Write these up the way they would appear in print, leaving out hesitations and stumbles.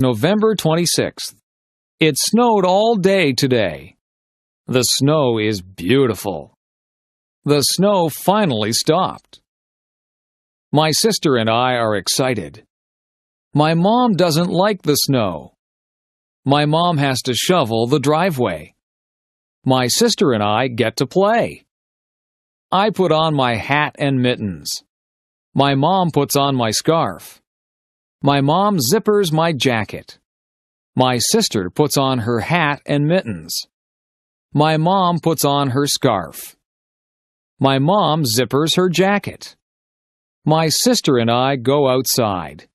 November 26th. It snowed all day today. The snow is beautiful. The snow finally stopped. My sister and I are excited. My mom doesn't like the snow. My mom has to shovel the driveway. My sister and I get to play. I put on my hat and mittens. My mom puts on my scarf. My mom zippers my jacket. My sister puts on her hat and mittens. My mom puts on her scarf. My mom zippers her jacket. My sister and I go outside.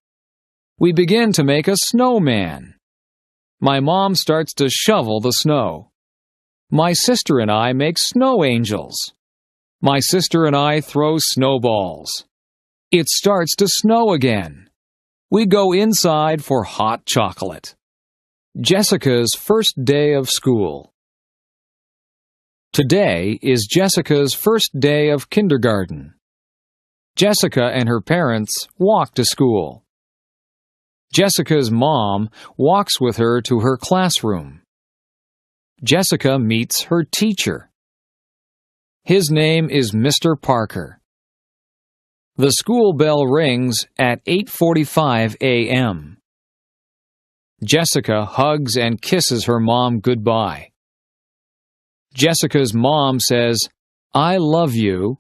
We begin to make a snowman. My mom starts to shovel the snow. My sister and I make snow angels. My sister and I throw snowballs. It starts to snow again. We go inside for hot chocolate. Jessica's first day of school. Today is Jessica's first day of kindergarten. Jessica and her parents walk to school. Jessica's mom walks with her to her classroom. Jessica meets her teacher. His name is Mr. Parker. The school bell rings at 8:45 a.m. Jessica hugs and kisses her mom goodbye. Jessica's mom says, "I love you."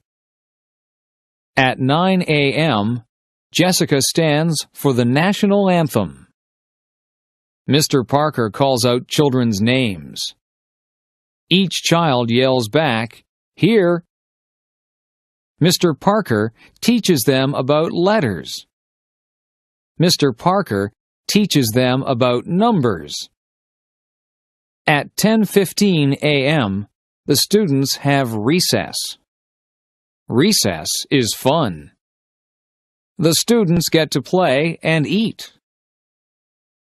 At 9 a.m., Jessica stands for the national anthem. Mr. Parker calls out children's names. Each child yells back, "Here." Mr. Parker teaches them about letters. Mr. Parker teaches them about numbers. At 10:15 a.m., the students have recess. Recess is fun. The students get to play and eat.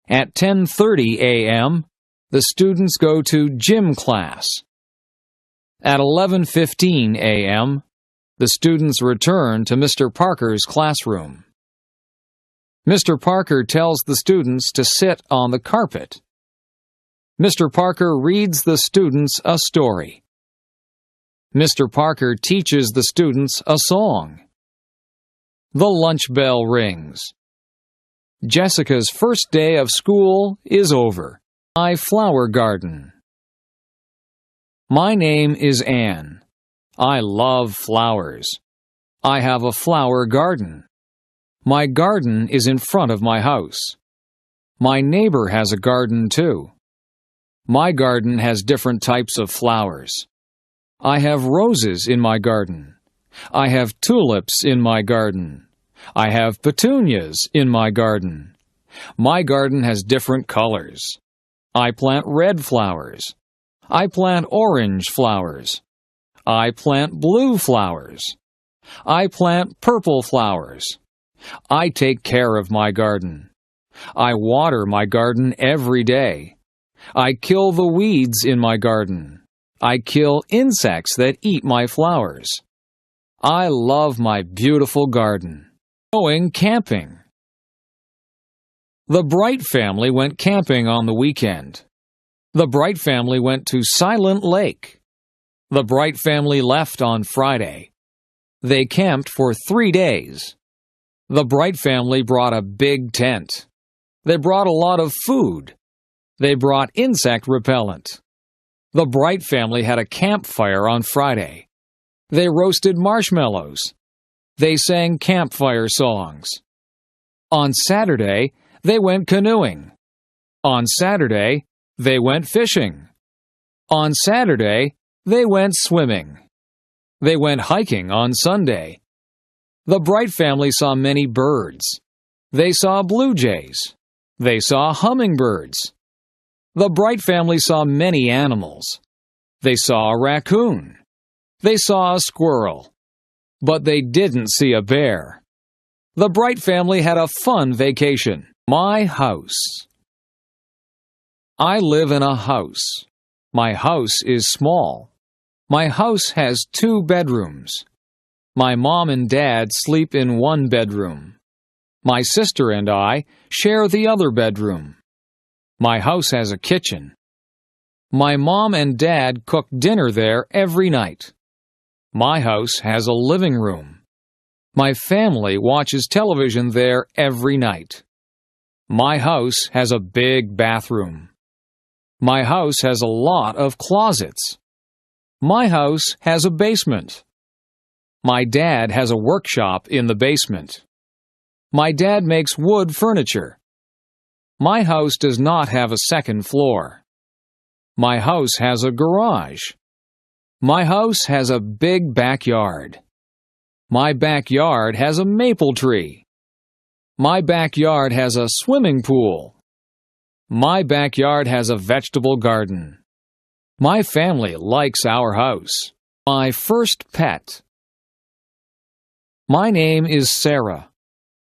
At 10:30 a.m., the students go to gym class. At 11:15 a.m., the students return to Mr. Parker's classroom. Mr. Parker tells the students to sit on the carpet. Mr. Parker reads the students a story. Mr. Parker teaches the students a song. The lunch bell rings. Jessica's first day of school is over. My flower garden. My name is Anne. I love flowers. I have a flower garden. My garden is in front of my house. My neighbor has a garden too. My garden has different types of flowers. I have roses in my garden. I have tulips in my garden. I have petunias in my garden. My garden has different colors. I plant red flowers. I plant orange flowers. I plant blue flowers. I plant purple flowers. I take care of my garden. I water my garden every day. I kill the weeds in my garden. I kill insects that eat my flowers. I love my beautiful garden. Going camping. The Bright family went camping on the weekend. The Bright family went to Silent Lake. The Bright family left on Friday. They camped for 3 days. The Bright family brought a big tent. They brought a lot of food. They brought insect repellent. The Bright family had a campfire on Friday. They roasted marshmallows. They sang campfire songs. On Saturday, they went canoeing. On Saturday, they went fishing. On Saturday, they went swimming. They went hiking on Sunday. The Bright family saw many birds. They saw blue jays. They saw hummingbirds. The Bright family saw many animals. They saw a raccoon. They saw a squirrel. But they didn't see a bear. The Bright family had a fun vacation. My house. I live in a house. My house is small. My house has 2 bedrooms. My mom and dad sleep in one bedroom. My sister and I share the other bedroom. My house has a kitchen. My mom and dad cook dinner there every night. My house has a living room. My family watches television there every night. My house has a big bathroom. My house has a lot of closets. My house has a basement. My dad has a workshop in the basement. My dad makes wood furniture. My house does not have a second floor. My house has a garage. My house has a big backyard. My backyard has a maple tree. My backyard has a swimming pool. My backyard has a vegetable garden. My family likes our house. My first pet. My name is Sarah.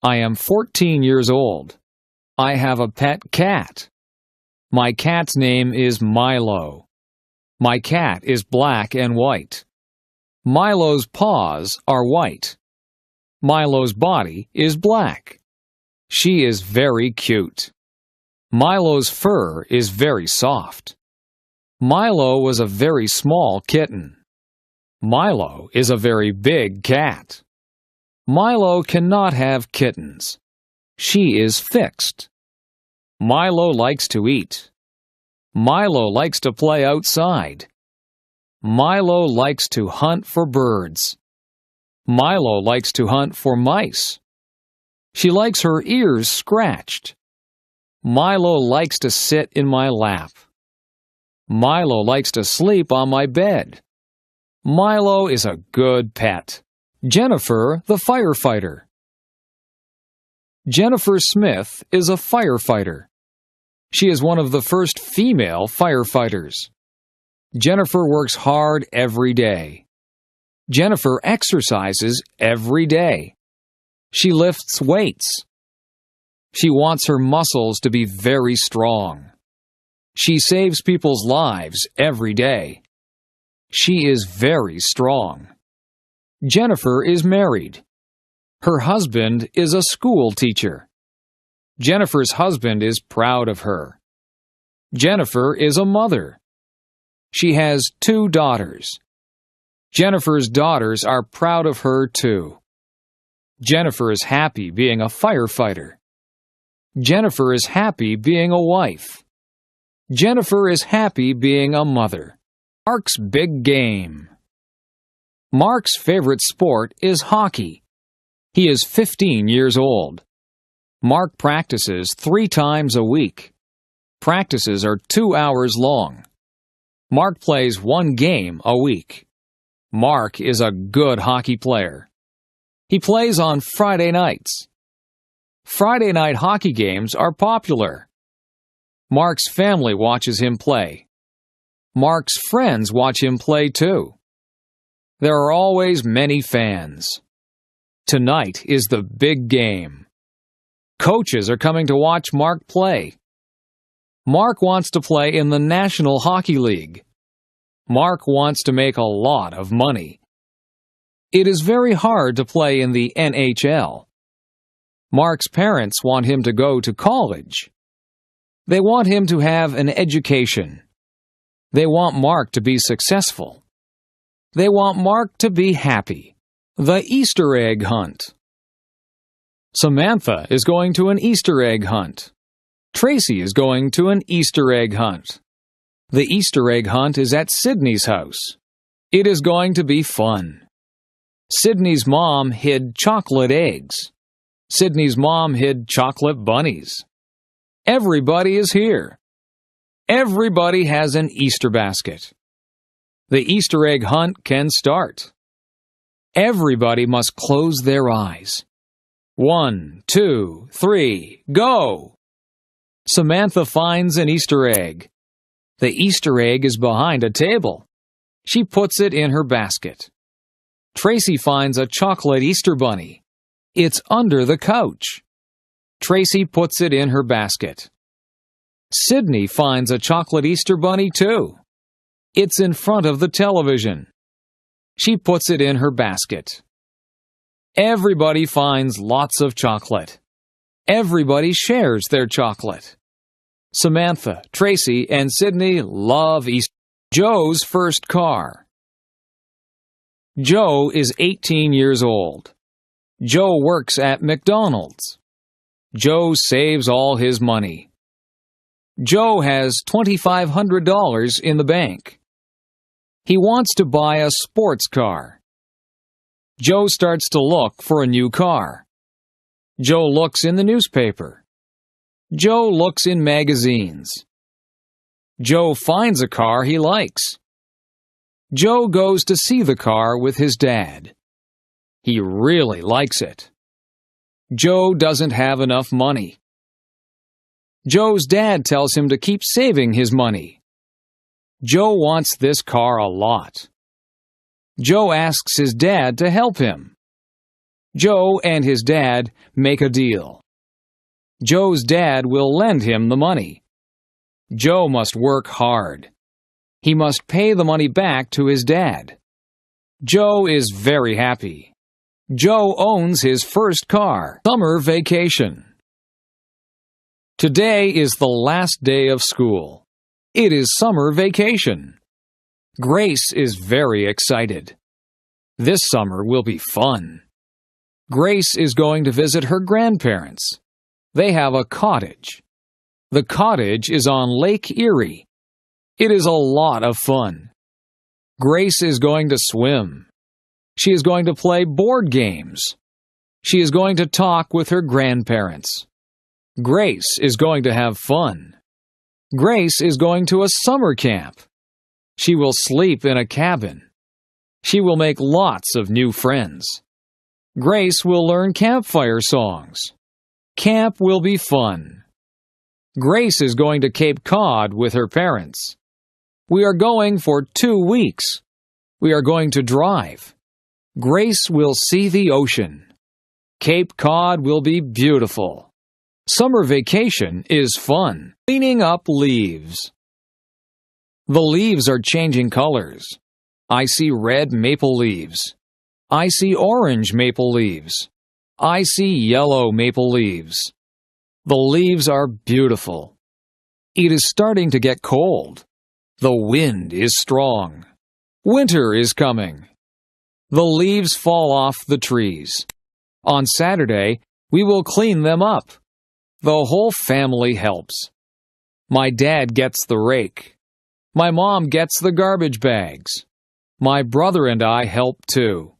I am 14 years old. I have a pet cat. My cat's name is Milo. My cat is black and white. Milo's paws are white. Milo's body is black. She is very cute. Milo's fur is very soft. Milo was a very small kitten. Milo is a very big cat. Milo cannot have kittens. She is fixed. Milo likes to eat. Milo likes to play outside. Milo likes to hunt for birds. Milo likes to hunt for mice. She likes her ears scratched. Milo likes to sit in my lap. Milo likes to sleep on my bed. Milo is a good pet. Jennifer, the firefighter. Jennifer Smith is a firefighter. She is one of the first female firefighters. Jennifer works hard every day. Jennifer exercises every day. She lifts weights. She wants her muscles to be very strong. She saves people's lives every day. She is very strong. Jennifer is married. Her husband is a school teacher. Jennifer's husband is proud of her. Jennifer is a mother. She has 2 daughters. Jennifer's daughters are proud of her too. Jennifer is happy being a firefighter. Jennifer is happy being a wife. Jennifer is happy being a mother. Mark's big game. Mark's favorite sport is hockey. He is 15 years old. Mark practices 3 times a week. Practices are 2 hours long. Mark plays 1 game a week. Mark is a good hockey player. He plays on Friday nights. Friday night hockey games are popular. Mark's family watches him play. Mark's friends watch him play too. There are always many fans. Tonight is the big game. Coaches are coming to watch Mark play. Mark wants to play in the National Hockey League. Mark wants to make a lot of money. It is very hard to play in the NHL. Mark's parents want him to go to college. They want him to have an education. They want Mark to be successful. They want Mark to be happy. The Easter egg hunt. Samantha is going to an Easter egg hunt. Tracy is going to an Easter egg hunt. The Easter egg hunt is at Sydney's house. It is going to be fun. Sydney's mom hid chocolate eggs. Sydney's mom hid chocolate bunnies. Everybody is here. Everybody has an Easter basket. The Easter egg hunt can start. Everybody must close their eyes. 1, 2, 3, go! Samantha finds an Easter egg. The Easter egg is behind a table. She puts it in her basket. Tracy finds a chocolate Easter bunny. It's under the couch. Tracy puts it in her basket. Sydney finds a chocolate Easter bunny too. It's in front of the television. She puts it in her basket. Everybody finds lots of chocolate. Everybody shares their chocolate. Samantha, Tracy, and Sydney love Easter. Joe's first car. Joe is 18 years old. Joe works at McDonald's. Joe saves all his money. Joe has $2,500 in the bank. He wants to buy a sports car. Joe starts to look for a new car. Joe looks in the newspaper. Joe looks in magazines. Joe finds a car he likes. Joe goes to see the car with his dad. He really likes it. Joe doesn't have enough money. Joe's dad tells him to keep saving his money. Joe wants this car a lot. Joe asks his dad to help him. Joe and his dad make a deal. Joe's dad will lend him the money. Joe must work hard. He must pay the money back to his dad. Joe is very happy. Joe owns his first car. Summer vacation. Today is the last day of school. It is summer vacation. Grace is very excited. This summer will be fun. Grace is going to visit her grandparents. They have a cottage. The cottage is on Lake Erie. It is a lot of fun. Grace is going to swim. She is going to play board games. She is going to talk with her grandparents. Grace is going to have fun. Grace is going to a summer camp. She will sleep in a cabin. She will make lots of new friends. Grace will learn campfire songs. Camp will be fun. Grace is going to Cape Cod with her parents. We are going for 2 weeks. We are going to drive. Grace will see the ocean. Cape Cod will be beautiful. Summer vacation is fun. Cleaning up leaves. The leaves are changing colors. I see red maple leaves. I see orange maple leaves. I see yellow maple leaves. The leaves are beautiful. It is starting to get cold. The wind is strong. Winter is coming. The leaves fall off the trees. On Saturday, we will clean them up. The whole family helps. My dad gets the rake. My mom gets the garbage bags. My brother and I help too.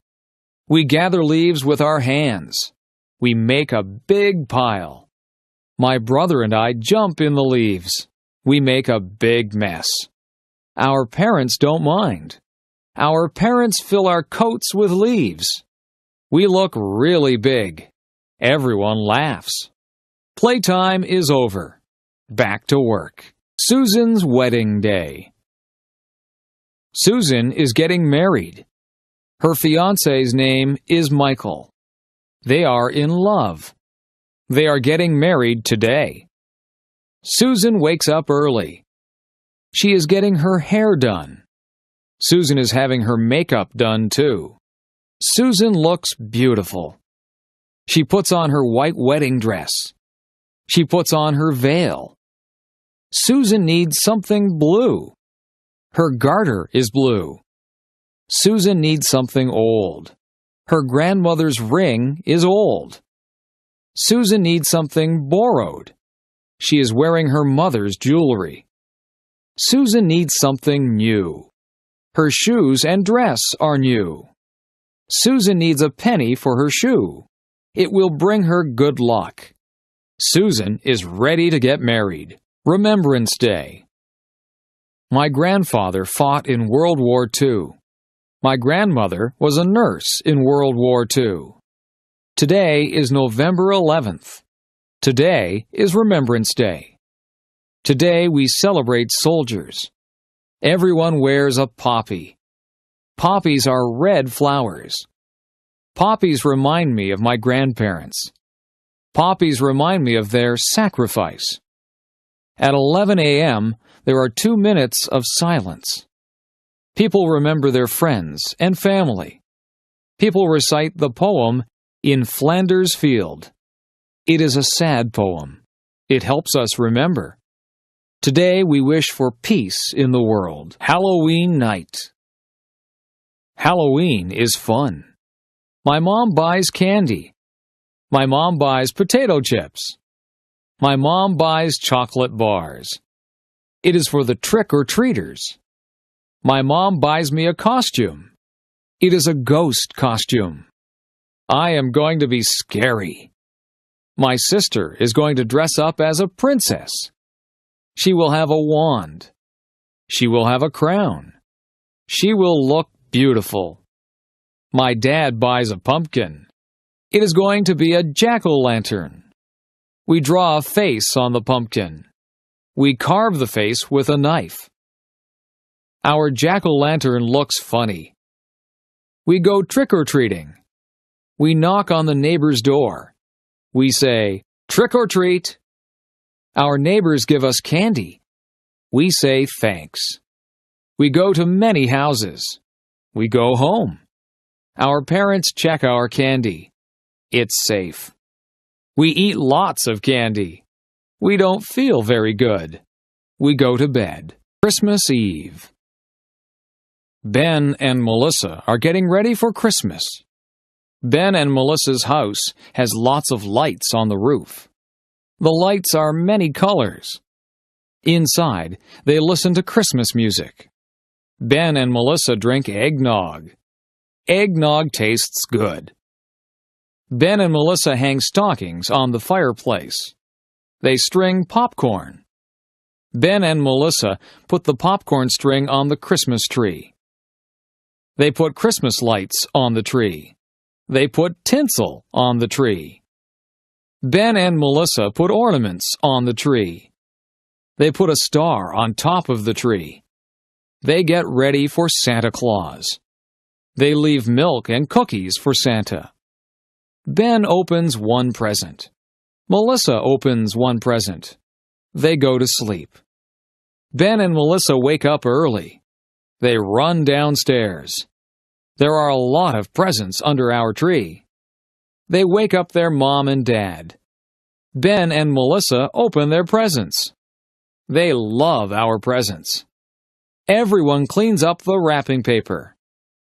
We gather leaves with our hands. We make a big pile. My brother and I jump in the leaves. We make a big mess. Our parents don't mind. Our parents fill our coats with leaves. We look really big. Everyone laughs. Playtime is over. Back to work. Susan's wedding day. Susan is getting married. Her fiancé's name is Michael. They are in love. They are getting married today. Susan wakes up early. She is getting her hair done. Susan is having her makeup done too. Susan looks beautiful. She puts on her white wedding dress. She puts on her veil. Susan needs something blue. Her garter is blue. Susan needs something old. Her grandmother's ring is old. Susan needs something borrowed. She is wearing her mother's jewelry. Susan needs something new. Her shoes and dress are new. Susan needs a penny for her shoe. It will bring her good luck. Susan is ready to get married. Remembrance Day. My grandfather fought in World War II. My grandmother was a nurse in World War II. Today is November 11th. Today is Remembrance Day. Today we celebrate soldiers. Everyone wears a poppy. Poppies are red flowers. Poppies remind me of my grandparents. Poppies remind me of their sacrifice. At 11 a.m., there are 2 minutes of silence. People remember their friends and family. People recite the poem, In Flanders Field. It is a sad poem. It helps us remember. Today we wish for peace in the world. Halloween night. Halloween is fun. My mom buys candy. My mom buys potato chips. My mom buys chocolate bars. It is for the trick-or-treaters. My mom buys me a costume. It is a ghost costume. I am going to be scary. My sister is going to dress up as a princess. She will have a wand. She will have a crown. She will look beautiful. My dad buys a pumpkin. It is going to be a jack-o'-lantern. We draw a face on the pumpkin. We carve the face with a knife. Our jack-o'-lantern looks funny. We go trick-or-treating. We knock on the neighbor's door. We say, "Trick or treat." Our neighbors give us candy. We say thanks. We go to many houses. We go home. Our parents check our candy. It's safe. We eat lots of candy. We don't feel very good. We go to bed. Christmas Eve. Ben and Melissa are getting ready for Christmas. Ben and Melissa's house has lots of lights on the roof. The lights are many colors. Inside, they listen to Christmas music. Ben and Melissa drink eggnog. Eggnog tastes good. Ben and Melissa hang stockings on the fireplace. They string popcorn. Ben and Melissa put the popcorn string on the Christmas tree. They put Christmas lights on the tree. They put tinsel on the tree. Ben and Melissa put ornaments on the tree. They put a star on top of the tree. They get ready for Santa Claus. They leave milk and cookies for Santa. Ben opens one present. Melissa opens one present. They go to sleep. Ben and Melissa wake up early. They run downstairs. There are a lot of presents under our tree. They wake up their mom and dad. Ben and Melissa open their presents. They love our presents. Everyone cleans up the wrapping paper.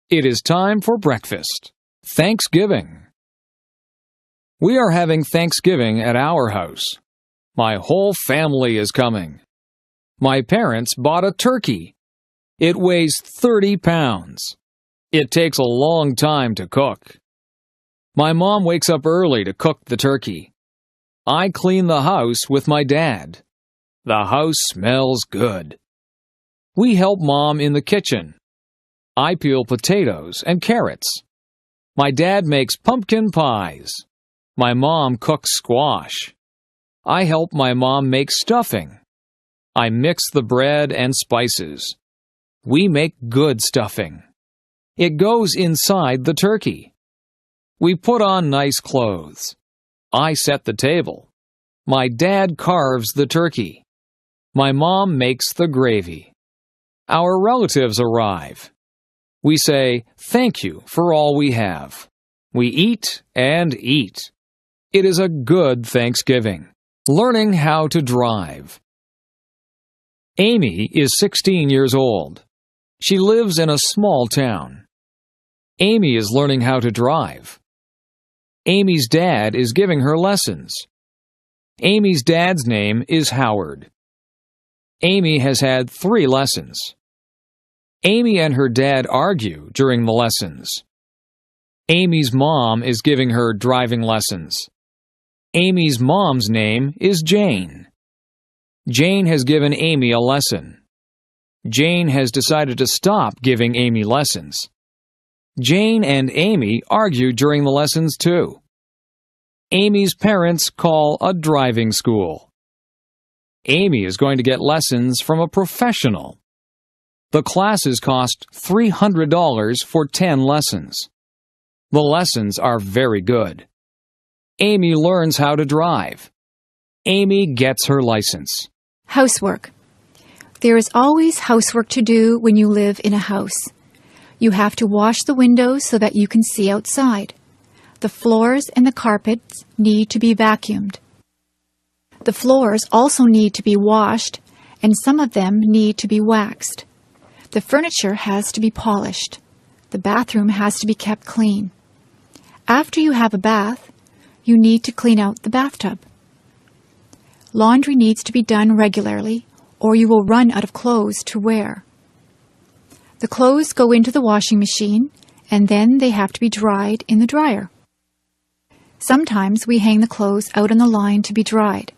It is time for breakfast. Thanksgiving. We are having Thanksgiving at our house. My whole family is coming. My parents bought a turkey. It weighs 30 pounds. It takes a long time to cook. My mom wakes up early to cook the turkey. I clean the house with my dad. The house smells good. We help Mom in the kitchen. I peel potatoes and carrots. My dad makes pumpkin pies. My mom cooks squash. I help my mom make stuffing. I mix the bread and spices. We make good stuffing. It goes inside the turkey. We put on nice clothes. I set the table. My dad carves the turkey. My mom makes the gravy. Our relatives arrive. We say, "Thank you for all we have." We eat and eat. It is a good Thanksgiving. Learning how to drive. Amy is 16 years old. She lives in a small town. Amy is learning how to drive. Amy's dad is giving her lessons. Amy's dad's name is Howard. Amy has had 3 lessons. Amy and her dad argue during the lessons. Amy's mom is giving her driving lessons. Amy's mom's name is Jane. Jane has given Amy a lesson. Jane has decided to stop giving Amy lessons. Jane and Amy argue during the lessons too. Amy's parents call a driving school. Amy is going to get lessons from a professional. The classes cost $300 for 10 lessons. The lessons are very good. Amy learns how to drive. Amy gets her license. Housework. There is always housework to do when you live in a house. You have to wash the windows so that you can see outside. The floors and the carpets need to be vacuumed. The floors also need to be washed, and some of them need to be waxed. The furniture has to be polished. The bathroom has to be kept clean. After you have a bath, you need to clean out the bathtub. Laundry needs to be done regularly, or you will run out of clothes to wear. The clothes go into the washing machine, and then they have to be dried in the dryer. Sometimes we hang the clothes out on the line to be dried.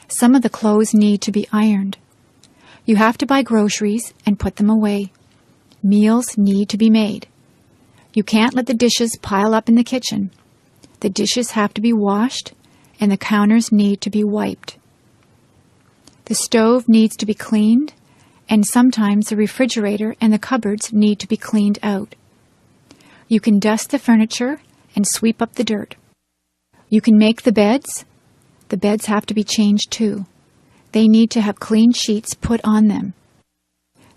Some of the clothes need to be ironed. You have to buy groceries and put them away. Meals need to be made. You can't let the dishes pile up in the kitchen. The dishes have to be washed, and the counters need to be wiped. The stove needs to be cleaned, and sometimes the refrigerator and the cupboards need to be cleaned out. You can dust the furniture and sweep up the dirt. You can make the beds. The beds have to be changed too. They need to have clean sheets put on them.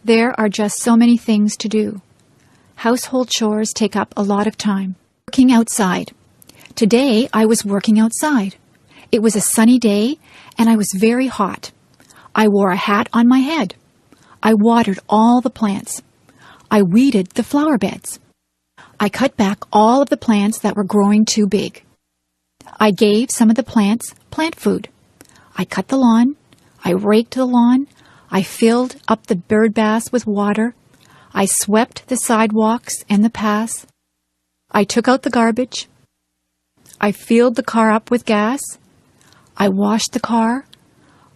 There are just so many things to do. Household chores take up a lot of time. Working outside. Today I was working outside. It was a sunny day and I was very hot. I wore a hat on my head. I watered all the plants. I weeded the flower beds. I cut back all of the plants that were growing too big. I gave some of the plants plant food. I cut the lawn. I raked the lawn. I filled up the bird baths with water. I swept the sidewalks and the paths. I took out the garbage. I filled the car up with gas. I washed the car.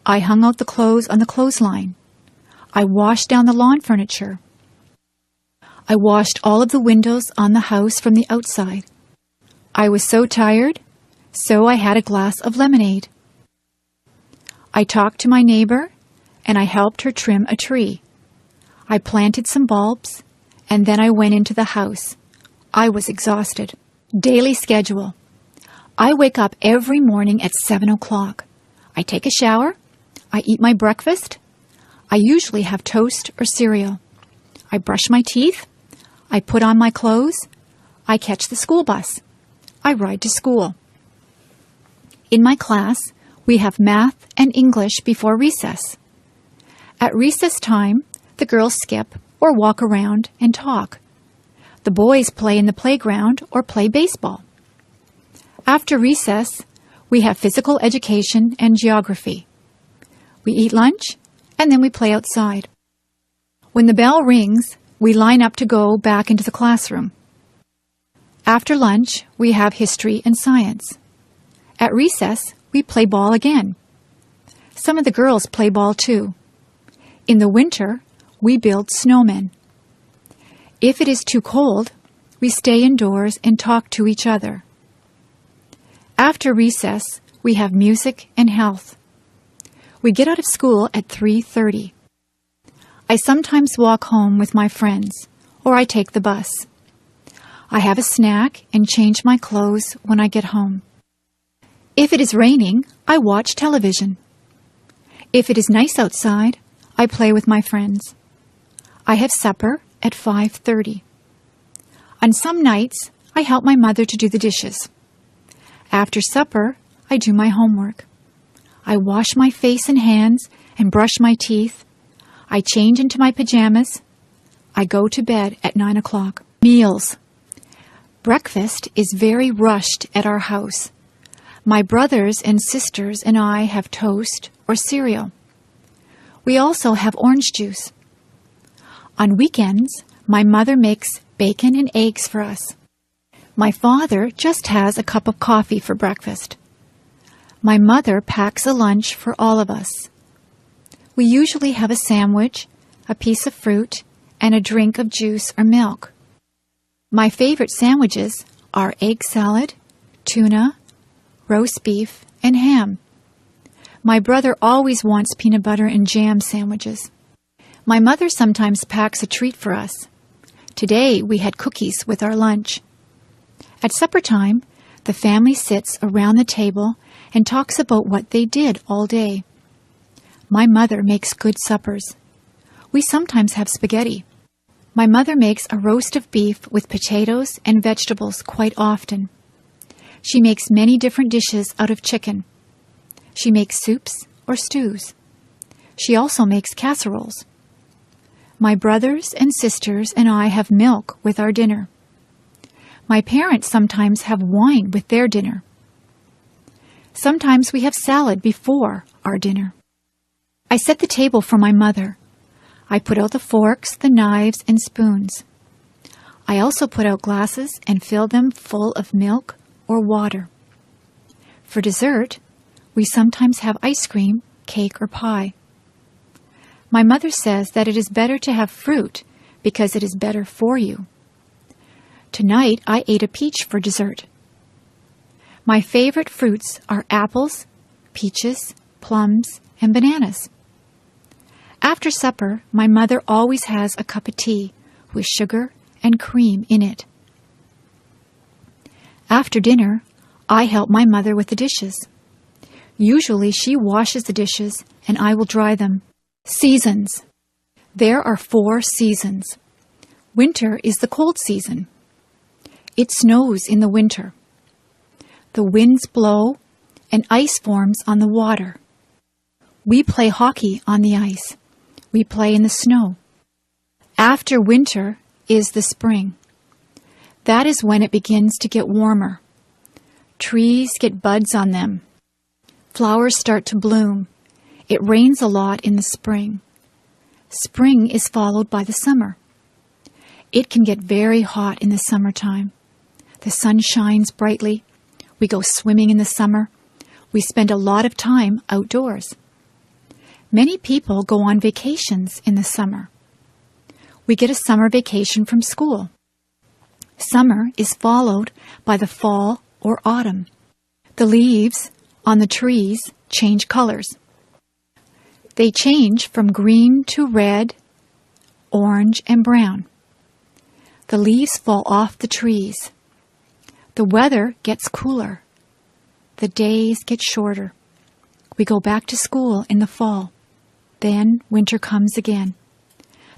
I hung out the clothes on the clothesline. I washed down the lawn furniture. I washed all of the windows on the house from the outside. I was so tired, so I had a glass of lemonade. I talked to my neighbor, and I helped her trim a tree. I planted some bulbs, and then I went into the house. I was exhausted. Daily schedule. I wake up every morning at 7 o'clock. I take a shower. I eat my breakfast. I usually have toast or cereal. I brush my teeth. I put on my clothes. I catch the school bus. I ride to school. In my class, we have math and English before recess. At recess time, the girls skip or walk around and talk. The boys play in the playground or play baseball. After recess, we have physical education and geography. We eat lunch, and then we play outside. When the bell rings, we line up to go back into the classroom. After lunch, we have history and science. At recess, we play ball again. Some of the girls play ball too. In the winter, we build snowmen. If it is too cold, we stay indoors and talk to each other. After recess, we have music and health. We get out of school at 3:30. I sometimes walk home with my friends, or I take the bus. I have a snack and change my clothes when I get home. If it is raining, I watch television. If it is nice outside, I play with my friends. I have supper at 5:30. On some nights, I help my mother to do the dishes. After supper, I do my homework. I wash my face and hands and brush my teeth. I change into my pajamas. I go to bed at 9 o'clock. Meals. Breakfast is very rushed at our house. My brothers and sisters and I have toast or cereal. We also have orange juice. On weekends, my mother makes bacon and eggs for us. My father just has a cup of coffee for breakfast. My mother packs a lunch for all of us. We usually have a sandwich, a piece of fruit, and a drink of juice or milk. My favorite sandwiches are egg salad, tuna, roast beef, and ham. My brother always wants peanut butter and jam sandwiches. My mother sometimes packs a treat for us. Today we had cookies with our lunch. At supper time, the family sits around the table and talks about what they did all day. My mother makes good suppers. We sometimes have spaghetti. My mother makes a roast of beef with potatoes and vegetables quite often. She makes many different dishes out of chicken. She makes soups or stews. She also makes casseroles. My brothers and sisters and I have milk with our dinner. My parents sometimes have wine with their dinner. Sometimes we have salad before our dinner. I set the table for my mother. I put out the forks, the knives, and spoons. I also put out glasses and fill them full of milk or water. For dessert, we sometimes have ice cream, cake, or pie. My mother says that it is better to have fruit because it is better for you. Tonight, I ate a peach for dessert. My favorite fruits are apples, peaches, plums, and bananas. After supper, my mother always has a cup of tea with sugar and cream in it. After dinner, I help my mother with the dishes. Usually she washes the dishes and I will dry them. Seasons. There are 4 seasons. Winter is the cold season. It snows in the winter. The winds blow and ice forms on the water. We play hockey on the ice. We play in the snow. After winter is the spring. That is when it begins to get warmer. Trees get buds on them. Flowers start to bloom. It rains a lot in the spring. Spring is followed by the summer. It can get very hot in the summertime. The sun shines brightly. We go swimming in the summer. We spend a lot of time outdoors. Many people go on vacations in the summer. We get a summer vacation from school. Summer is followed by the fall or autumn. The leaves on the trees change colors. They change from green to red, orange, and brown. The leaves fall off the trees. The weather gets cooler. The days get shorter. We go back to school in the fall. Then winter comes again.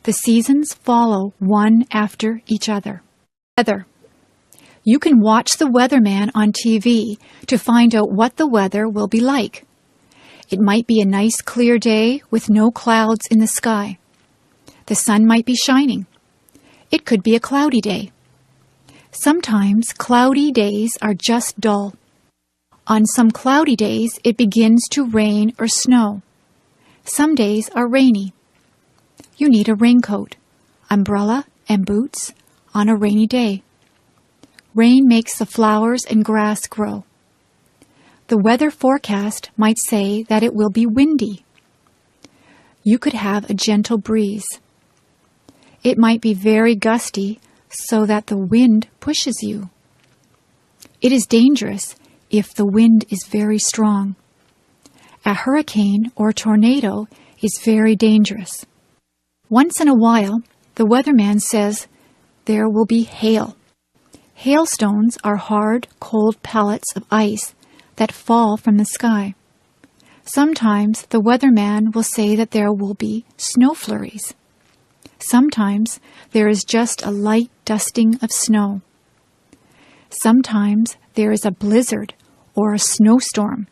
The seasons follow one after each other. Weather. You can watch the weatherman on TV to find out what the weather will be like. It might be a nice clear day with no clouds in the sky. The sun might be shining. It could be a cloudy day. Sometimes cloudy days are just dull. On some cloudy days, it begins to rain or snow. Some days are rainy. You need a raincoat, umbrella, and boots on a rainy day. Rain makes the flowers and grass grow. The weather forecast might say that it will be windy. You could have a gentle breeze. It might be very gusty so that the wind pushes you. It is dangerous if the wind is very strong. A hurricane or tornado is very dangerous. Once in a while, the weatherman says there will be hail. Hailstones are hard, cold pellets of ice that fall from the sky. Sometimes the weatherman will say that there will be snow flurries. Sometimes there is just a light dusting of snow. Sometimes there is a blizzard or a snowstorm.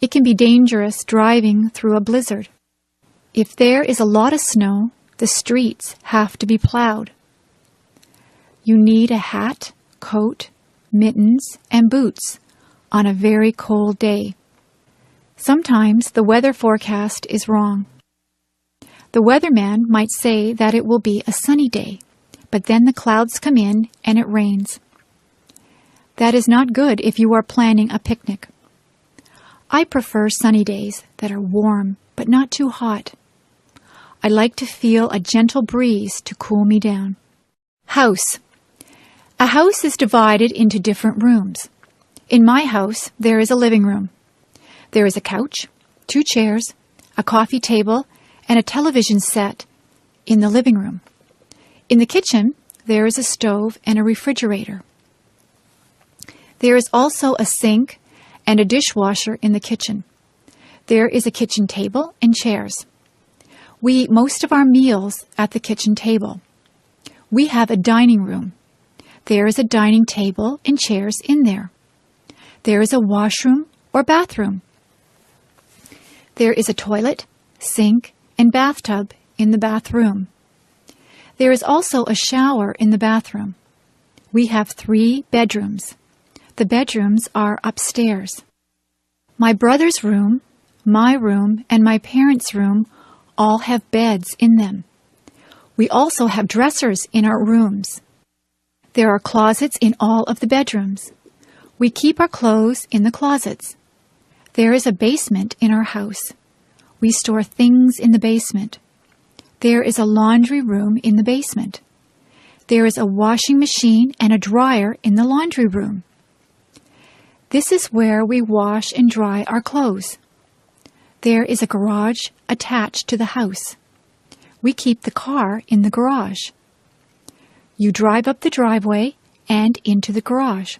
It can be dangerous driving through a blizzard. If there is a lot of snow, the streets have to be plowed. You need a hat, coat, mittens, and boots on a very cold day. Sometimes the weather forecast is wrong. The weatherman might say that it will be a sunny day, but then the clouds come in and it rains. That is not good if you are planning a picnic. I prefer sunny days that are warm but not too hot. I like to feel a gentle breeze to cool me down. House. A house is divided into different rooms. In my house, there is a living room. There is a couch, 2 chairs, a coffee table, and a television set in the living room. In the kitchen, there is a stove and a refrigerator. There is also a sink and a dishwasher in the kitchen. There is a kitchen table and chairs. We eat most of our meals at the kitchen table. We have a dining room. There is a dining table and chairs in there. There is a washroom or bathroom. There is a toilet, sink, and bathtub in the bathroom. There is also a shower in the bathroom. We have 3 bedrooms. The bedrooms are upstairs. My brother's room, my room, and my parents' room all have beds in them. We also have dressers in our rooms. There are closets in all of the bedrooms. We keep our clothes in the closets. There is a basement in our house. We store things in the basement. There is a laundry room in the basement. There is a washing machine and a dryer in the laundry room. This is where we wash and dry our clothes. There is a garage attached to the house. We keep the car in the garage. You drive up the driveway and into the garage.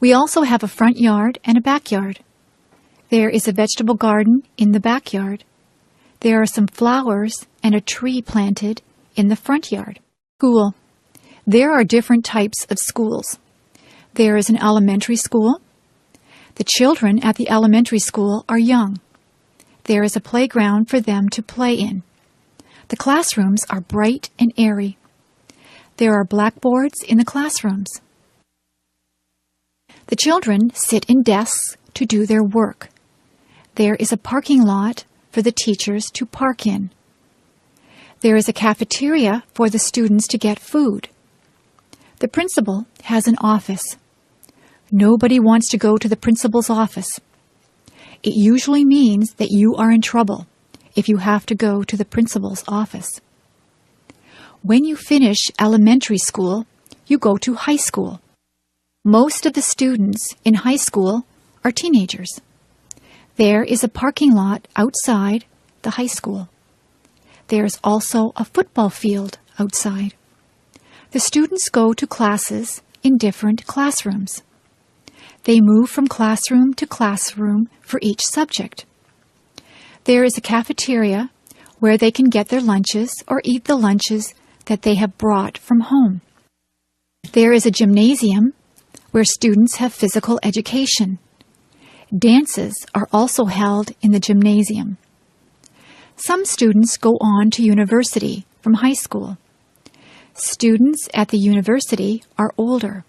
We also have a front yard and a backyard. There is a vegetable garden in the backyard. There are some flowers and a tree planted in the front yard. School. There are different types of schools. There is an elementary school. The children at the elementary school are young. There is a playground for them to play in. The classrooms are bright and airy. There are blackboards in the classrooms. The children sit in desks to do their work. There is a parking lot for the teachers to park in. There is a cafeteria for the students to get food. The principal has an office. Nobody wants to go to the principal's office. It usually means that you are in trouble if you have to go to the principal's office. When you finish elementary school, you go to high school. Most of the students in high school are teenagers. There is a parking lot outside the high school. There is also a football field outside. The students go to classes in different classrooms. They move from classroom to classroom for each subject. There is a cafeteria where they can get their lunches or eat the lunches that they have brought from home. There is a gymnasium where students have physical education. Dances are also held in the gymnasium. Some students go on to university from high school. Students at the university are older.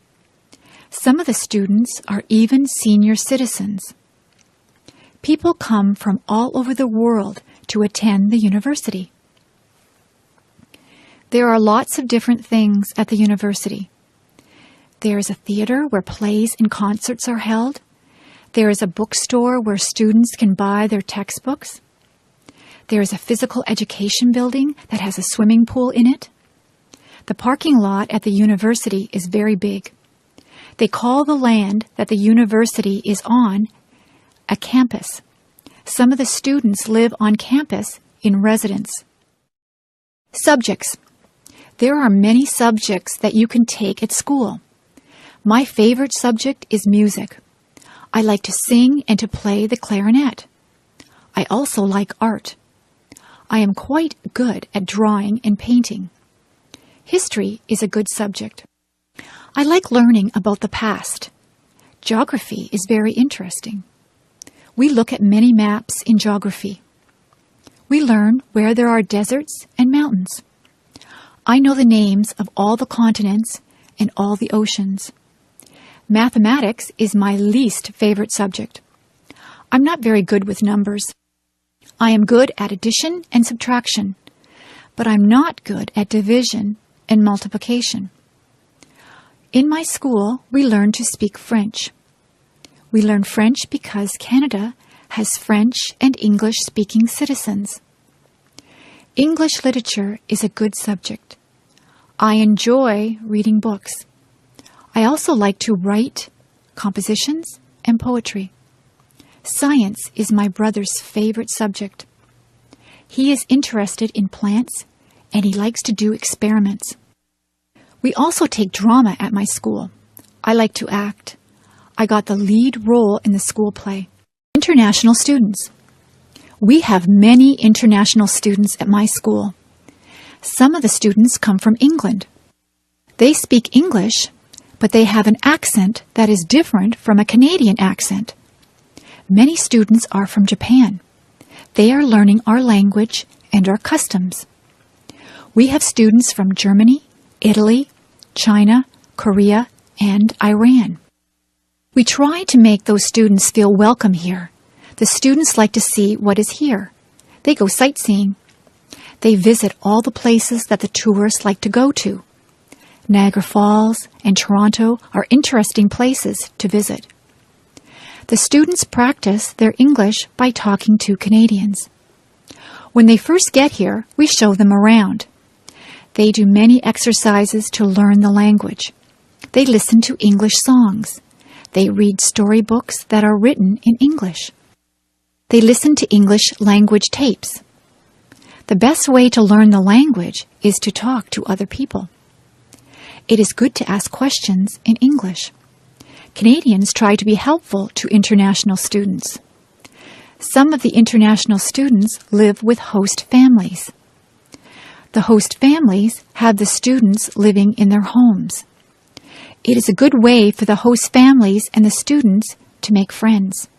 Some of the students are even senior citizens. People come from all over the world to attend the university. There are lots of different things at the university. There is a theater where plays and concerts are held. There is a bookstore where students can buy their textbooks. There is a physical education building that has a swimming pool in it. The parking lot at the university is very big. They call the land that the university is on a campus. Some of the students live on campus in residence. Subjects. There are many subjects that you can take at school. My favorite subject is music. I like to sing and to play the clarinet. I also like art. I am quite good at drawing and painting. History is a good subject. I like learning about the past. Geography is very interesting. We look at many maps in geography. We learn where there are deserts and mountains. I know the names of all the continents and all the oceans. Mathematics is my least favorite subject. I'm not very good with numbers. I am good at addition and subtraction, but I'm not good at division and multiplication. In my school, we learn to speak French. We learn French because Canada has French and English-speaking citizens. English literature is a good subject. I enjoy reading books. I also like to write compositions and poetry. Science is my brother's favorite subject. He is interested in plants and he likes to do experiments. We also take drama at my school. I like to act. I got the lead role in the school play. International students. We have many international students at my school. Some of the students come from England. They speak English, but they have an accent that is different from a Canadian accent. Many students are from Japan. They are learning our language and our customs. We have students from Germany, Italy, China, Korea, and Iran. We try to make those students feel welcome here. The students like to see what is here. They go sightseeing. They visit all the places that the tourists like to go to. Niagara Falls and Toronto are interesting places to visit. The students practice their English by talking to Canadians. When they first get here, we show them around. They do many exercises to learn the language. They listen to English songs. They read storybooks that are written in English. They listen to English language tapes. The best way to learn the language is to talk to other people. It is good to ask questions in English. Canadians try to be helpful to international students. Some of the international students live with host families. The host families have the students living in their homes. It is a good way for the host families and the students to make friends.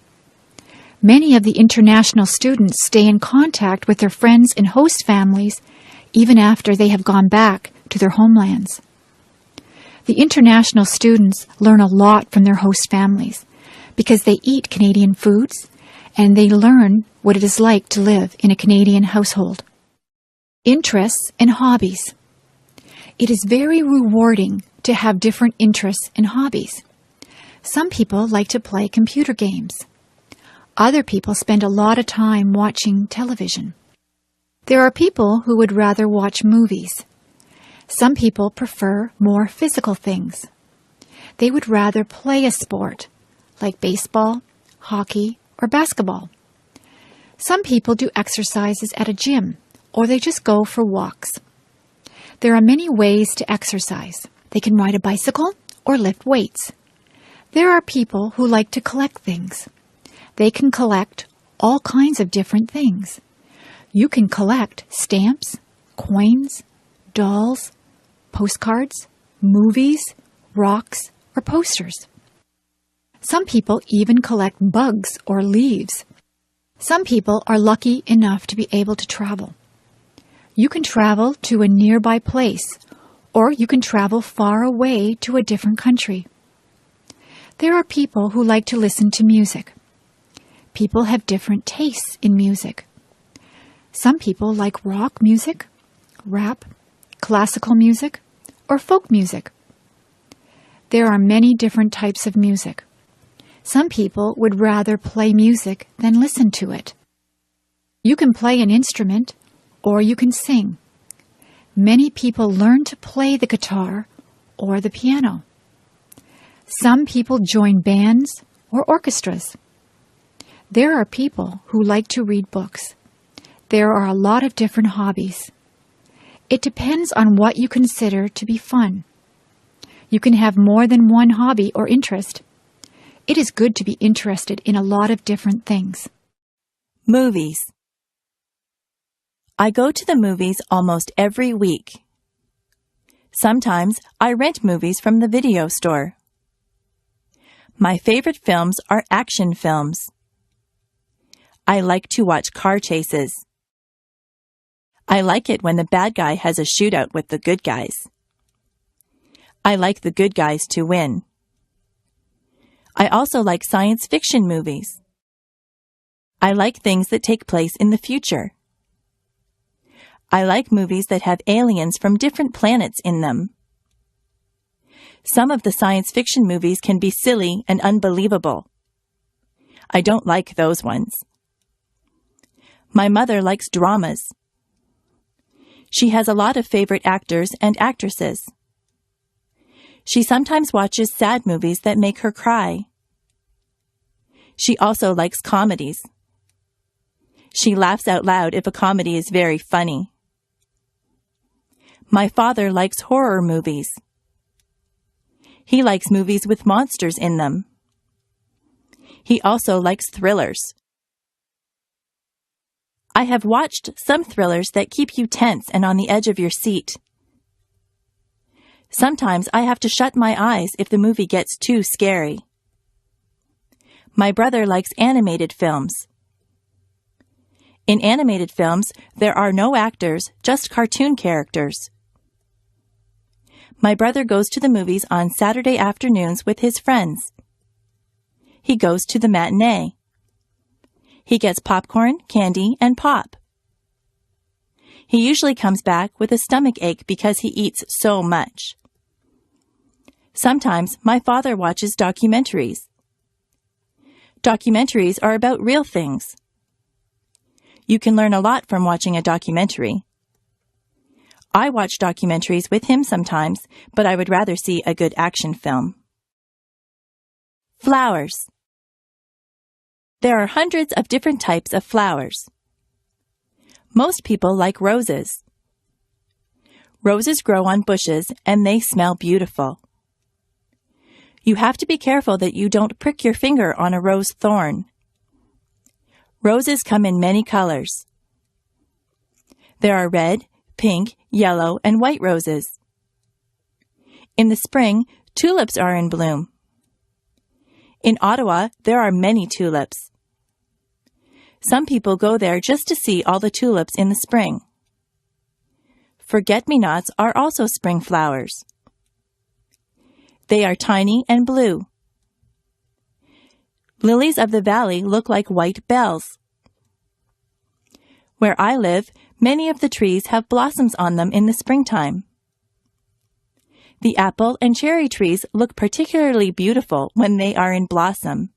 Many of the international students stay in contact with their friends and host families even after they have gone back to their homelands. The international students learn a lot from their host families because they eat Canadian foods and they learn what it is like to live in a Canadian household. Interests and hobbies. It is very rewarding to have different interests and hobbies. Some people like to play computer games. Other people spend a lot of time watching television. There are people who would rather watch movies. Some people prefer more physical things. They would rather play a sport, like baseball, hockey, or basketball. Some people do exercises at a gym, or they just go for walks. There are many ways to exercise. They can ride a bicycle or lift weights. There are people who like to collect things. They can collect all kinds of different things. You can collect stamps, coins, dolls, postcards, movies, rocks, or posters. Some people even collect bugs or leaves. Some people are lucky enough to be able to travel. You can travel to a nearby place, or you can travel far away to a different country. There are people who like to listen to music. People have different tastes in music. Some people like rock music, rap, classical music, or folk music. There are many different types of music. Some people would rather play music than listen to it. You can play an instrument or you can sing. Many people learn to play the guitar or the piano. Some people join bands or orchestras. There are people who like to read books. There are a lot of different hobbies. It depends on what you consider to be fun. You can have more than one hobby or interest. It is good to be interested in a lot of different things. Movies. I go to the movies almost every week. Sometimes I rent movies from the video store. My favorite films are action films. I like to watch car chases. I like it when the bad guy has a shootout with the good guys. I like the good guys to win. I also like science fiction movies. I like things that take place in the future. I like movies that have aliens from different planets in them. Some of the science fiction movies can be silly and unbelievable. I don't like those ones. My mother likes dramas. She has a lot of favorite actors and actresses. She sometimes watches sad movies that make her cry. She also likes comedies. She laughs out loud if a comedy is very funny. My father likes horror movies. He likes movies with monsters in them. He also likes thrillers. I have watched some thrillers that keep you tense and on the edge of your seat. Sometimes I have to shut my eyes if the movie gets too scary. My brother likes animated films. In animated films, there are no actors, just cartoon characters. My brother goes to the movies on Saturday afternoons with his friends. He goes to the matinee. He gets popcorn, candy, and pop. He usually comes back with a stomach ache because he eats so much. Sometimes my father watches documentaries. Documentaries are about real things. You can learn a lot from watching a documentary. I watch documentaries with him sometimes, but I would rather see a good action film. Flowers. There are hundreds of different types of flowers. Most people like roses. Roses grow on bushes and they smell beautiful. You have to be careful that you don't prick your finger on a rose thorn. Roses come in many colors. There are red, pink, yellow, and white roses. In the spring, tulips are in bloom. In Ottawa, there are many tulips. Some people go there just to see all the tulips in the spring. Forget-me-nots are also spring flowers. They are tiny and blue. Lilies of the valley look like white bells. Where I live, many of the trees have blossoms on them in the springtime. The apple and cherry trees look particularly beautiful when they are in blossom.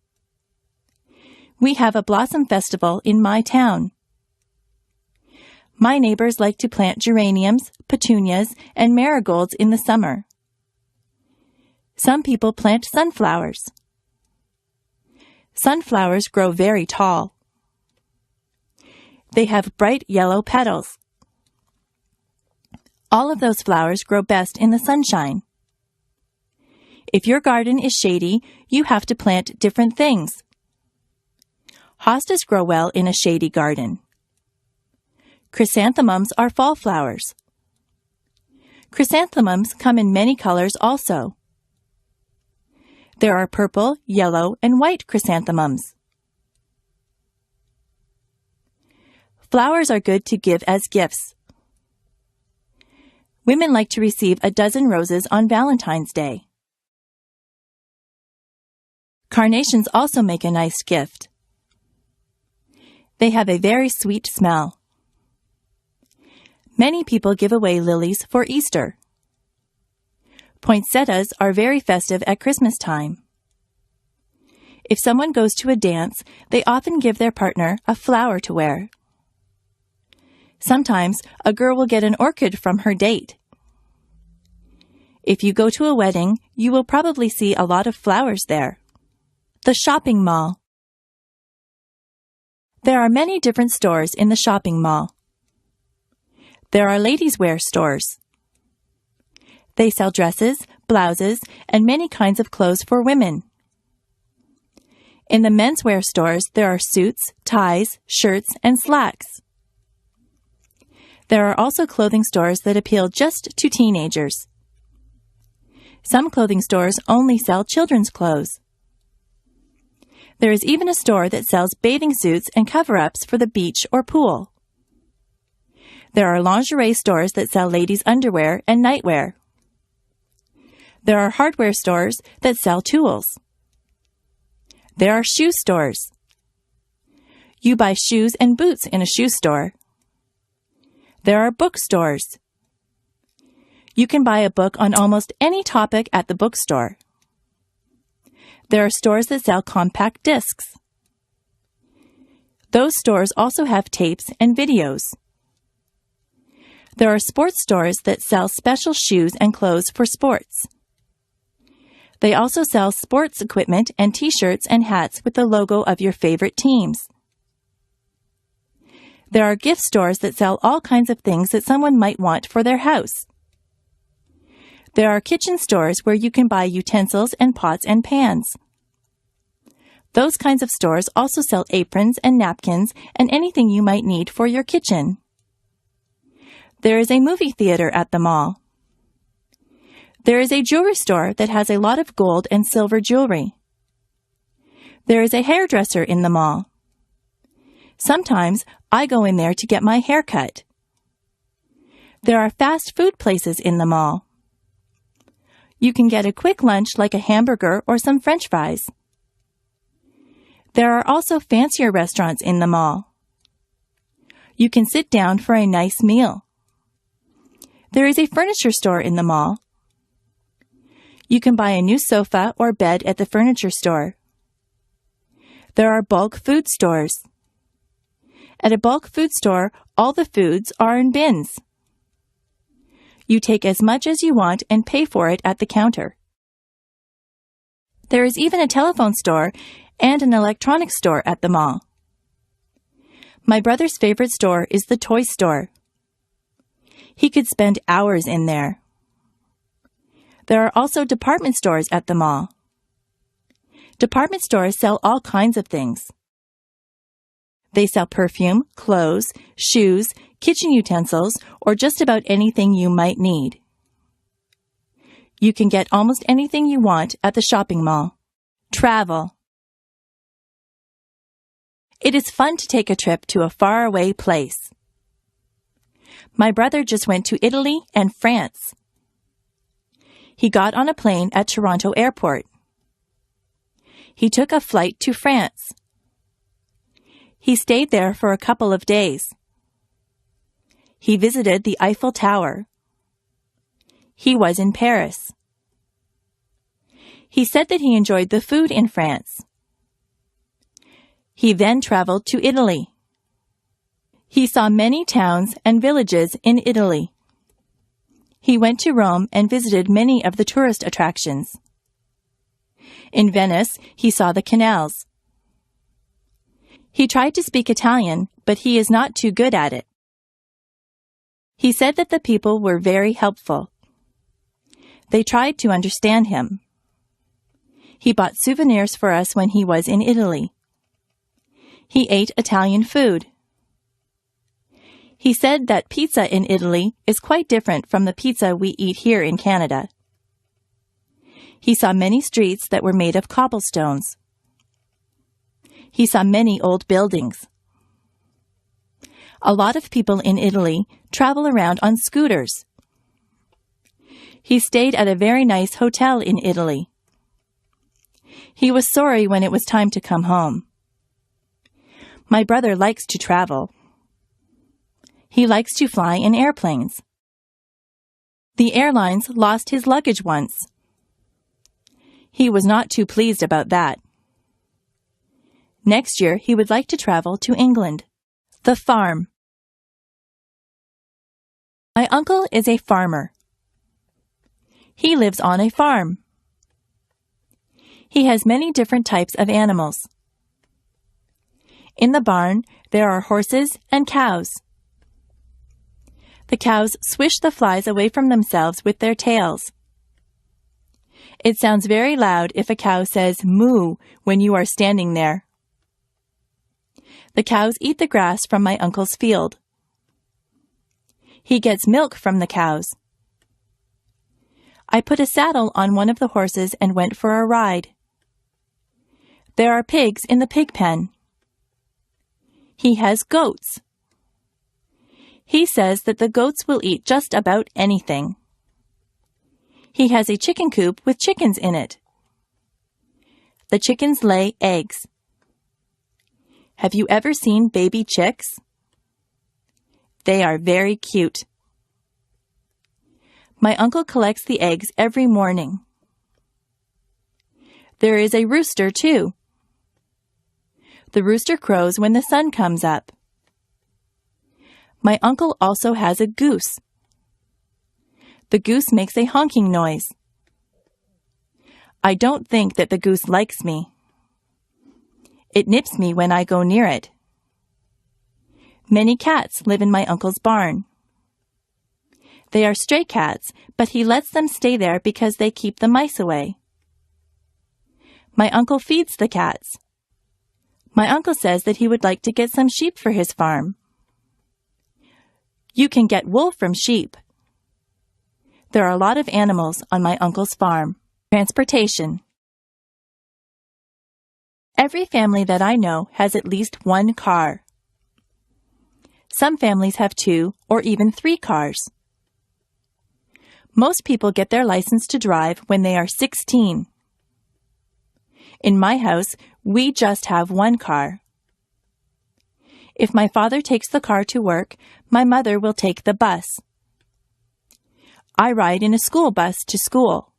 We have a blossom festival in my town. My neighbors like to plant geraniums, petunias, and marigolds in the summer. Some people plant sunflowers. Sunflowers grow very tall. They have bright yellow petals. All of those flowers grow best in the sunshine. If your garden is shady, you have to plant different things. Hostas grow well in a shady garden. Chrysanthemums are fall flowers. Chrysanthemums come in many colors also. There are purple, yellow, and white chrysanthemums. Flowers are good to give as gifts. Women like to receive a dozen roses on Valentine's Day. Carnations also make a nice gift. They have a very sweet smell. Many people give away lilies for Easter. Poinsettias are very festive at Christmas time. If someone goes to a dance, they often give their partner a flower to wear. Sometimes a girl will get an orchid from her date. If you go to a wedding, you will probably see a lot of flowers there. The shopping mall. There are many different stores in the shopping mall. There are ladies' wear stores. They sell dresses, blouses, and many kinds of clothes for women. In the menswear stores, there are suits, ties, shirts, and slacks. There are also clothing stores that appeal just to teenagers. Some clothing stores only sell children's clothes. There is even a store that sells bathing suits and cover-ups for the beach or pool. There are lingerie stores that sell ladies' underwear and nightwear. There are hardware stores that sell tools. There are shoe stores. You buy shoes and boots in a shoe store. There are bookstores. You can buy a book on almost any topic at the bookstore. There are stores that sell compact discs. Those stores also have tapes and videos. There are sports stores that sell special shoes and clothes for sports. They also sell sports equipment and t-shirts and hats with the logo of your favorite teams. There are gift stores that sell all kinds of things that someone might want for their house. There are kitchen stores where you can buy utensils and pots and pans. Those kinds of stores also sell aprons and napkins and anything you might need for your kitchen. There is a movie theater at the mall. There is a jewelry store that has a lot of gold and silver jewelry. There is a hairdresser in the mall. Sometimes I go in there to get my hair cut. There are fast food places in the mall. You can get a quick lunch like a hamburger or some French fries. There are also fancier restaurants in the mall. You can sit down for a nice meal. There is a furniture store in the mall. You can buy a new sofa or bed at the furniture store. There are bulk food stores. At a bulk food store, all the foods are in bins. You take as much as you want and pay for it at the counter. There is even a telephone store and an electronics store at the mall. My brother's favorite store is the toy store. He could spend hours in there. There are also department stores at the mall. Department stores sell all kinds of things. They sell perfume, clothes, shoes, kitchen utensils, or just about anything you might need. You can get almost anything you want at the shopping mall. Travel. It is fun to take a trip to a faraway place. My brother just went to Italy and France. He got on a plane at Toronto Airport. He took a flight to France. He stayed there for a couple of days. He visited the Eiffel Tower. He was in Paris. He said that he enjoyed the food in France. He then traveled to Italy. He saw many towns and villages in Italy. He went to Rome and visited many of the tourist attractions. In Venice, he saw the canals. He tried to speak Italian, but he is not too good at it. He said that the people were very helpful. They tried to understand him. He bought souvenirs for us when he was in Italy. He ate Italian food. He said that pizza in Italy is quite different from the pizza we eat here in Canada. He saw many streets that were made of cobblestones. He saw many old buildings. A lot of people in Italy travel around on scooters. He stayed at a very nice hotel in Italy. He was sorry when it was time to come home. My brother likes to travel. He likes to fly in airplanes. The airlines lost his luggage once. He was not too pleased about that. Next year, he would like to travel to England. The farm. My uncle is a farmer. He lives on a farm. He has many different types of animals. In the barn, there are horses and cows. The cows swish the flies away from themselves with their tails. It sounds very loud if a cow says moo when you are standing there. The cows eat the grass from my uncle's field. He gets milk from the cows. I put a saddle on one of the horses and went for a ride. There are pigs in the pig pen. He has goats. He says that the goats will eat just about anything. He has a chicken coop with chickens in it. The chickens lay eggs. Have you ever seen baby chicks? They are very cute. My uncle collects the eggs every morning. There is a rooster, too. The rooster crows when the sun comes up. My uncle also has a goose. The goose makes a honking noise. I don't think that the goose likes me. It nips me when I go near it. Many cats live in my uncle's barn. They are stray cats, but he lets them stay there because they keep the mice away. My uncle feeds the cats. My uncle says that he would like to get some sheep for his farm. You can get wool from sheep. There are a lot of animals on my uncle's farm. Transportation. Every family that I know has at least one car. Some families have 2 or even 3 cars. Most people get their license to drive when they are 16. In my house, we just have 1 car. If my father takes the car to work, my mother will take the bus. I ride in a school bus to school.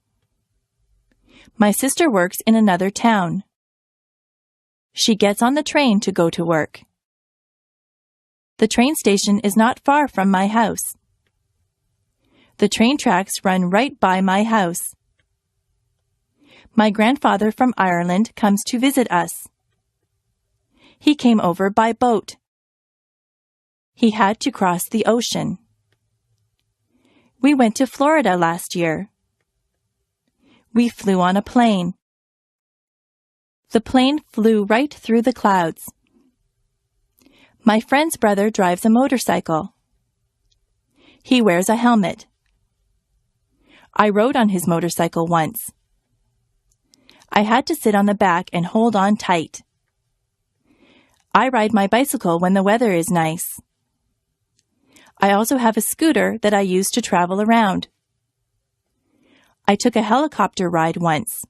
My sister works in another town. She gets on the train to go to work. The train station is not far from my house. The train tracks run right by my house. My grandfather from Ireland comes to visit us. He came over by boat. He had to cross the ocean. We went to Florida last year. We flew on a plane. The plane flew right through the clouds. My friend's brother drives a motorcycle. He wears a helmet. I rode on his motorcycle once. I had to sit on the back and hold on tight. I ride my bicycle when the weather is nice. I also have a scooter that I use to travel around. I took a helicopter ride once.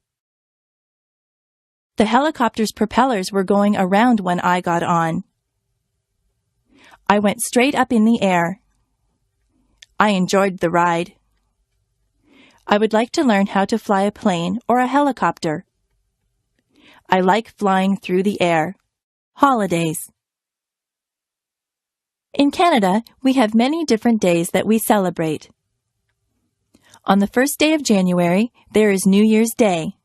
The helicopter's propellers were going around when I got on. I went straight up in the air. I enjoyed the ride. I would like to learn how to fly a plane or a helicopter. I like flying through the air. Holidays. In Canada, we have many different days that we celebrate. On the first day of January, there is New Year's Day.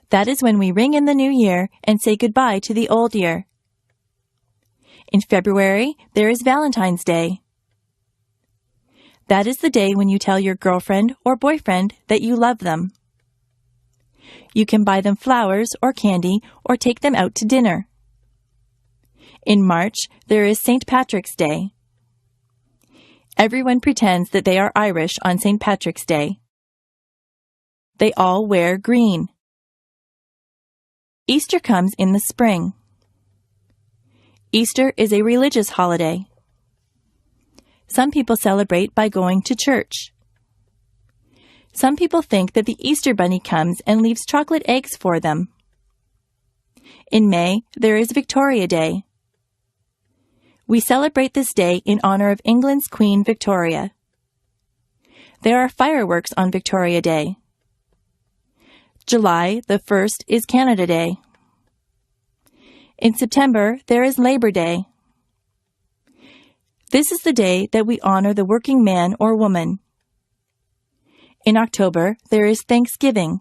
That is when we ring in the new year and say goodbye to the old year. In February, there is Valentine's Day. That is the day when you tell your girlfriend or boyfriend that you love them. You can buy them flowers or candy or take them out to dinner. In March, there is St. Patrick's Day. Everyone pretends that they are Irish on St. Patrick's Day. They all wear green. Easter comes in the spring. Easter is a religious holiday. Some people celebrate by going to church. Some people think that the Easter Bunny comes and leaves chocolate eggs for them. In May, there is Victoria Day. We celebrate this day in honor of England's Queen Victoria. There are fireworks on Victoria Day. July the 1st is Canada Day. In September, there is Labor Day. This is the day that we honor the working man or woman. In October, there is Thanksgiving.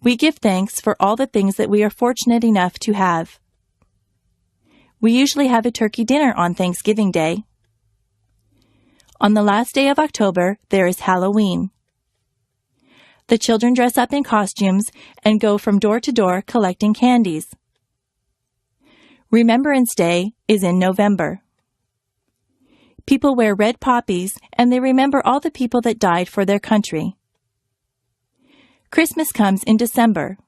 We give thanks for all the things that we are fortunate enough to have. We usually have a turkey dinner on Thanksgiving Day. On the last day of October, there is Halloween. The children dress up in costumes and go from door to door collecting candies. Remembrance Day is in November. People wear red poppies and they remember all the people that died for their country. Christmas comes in December.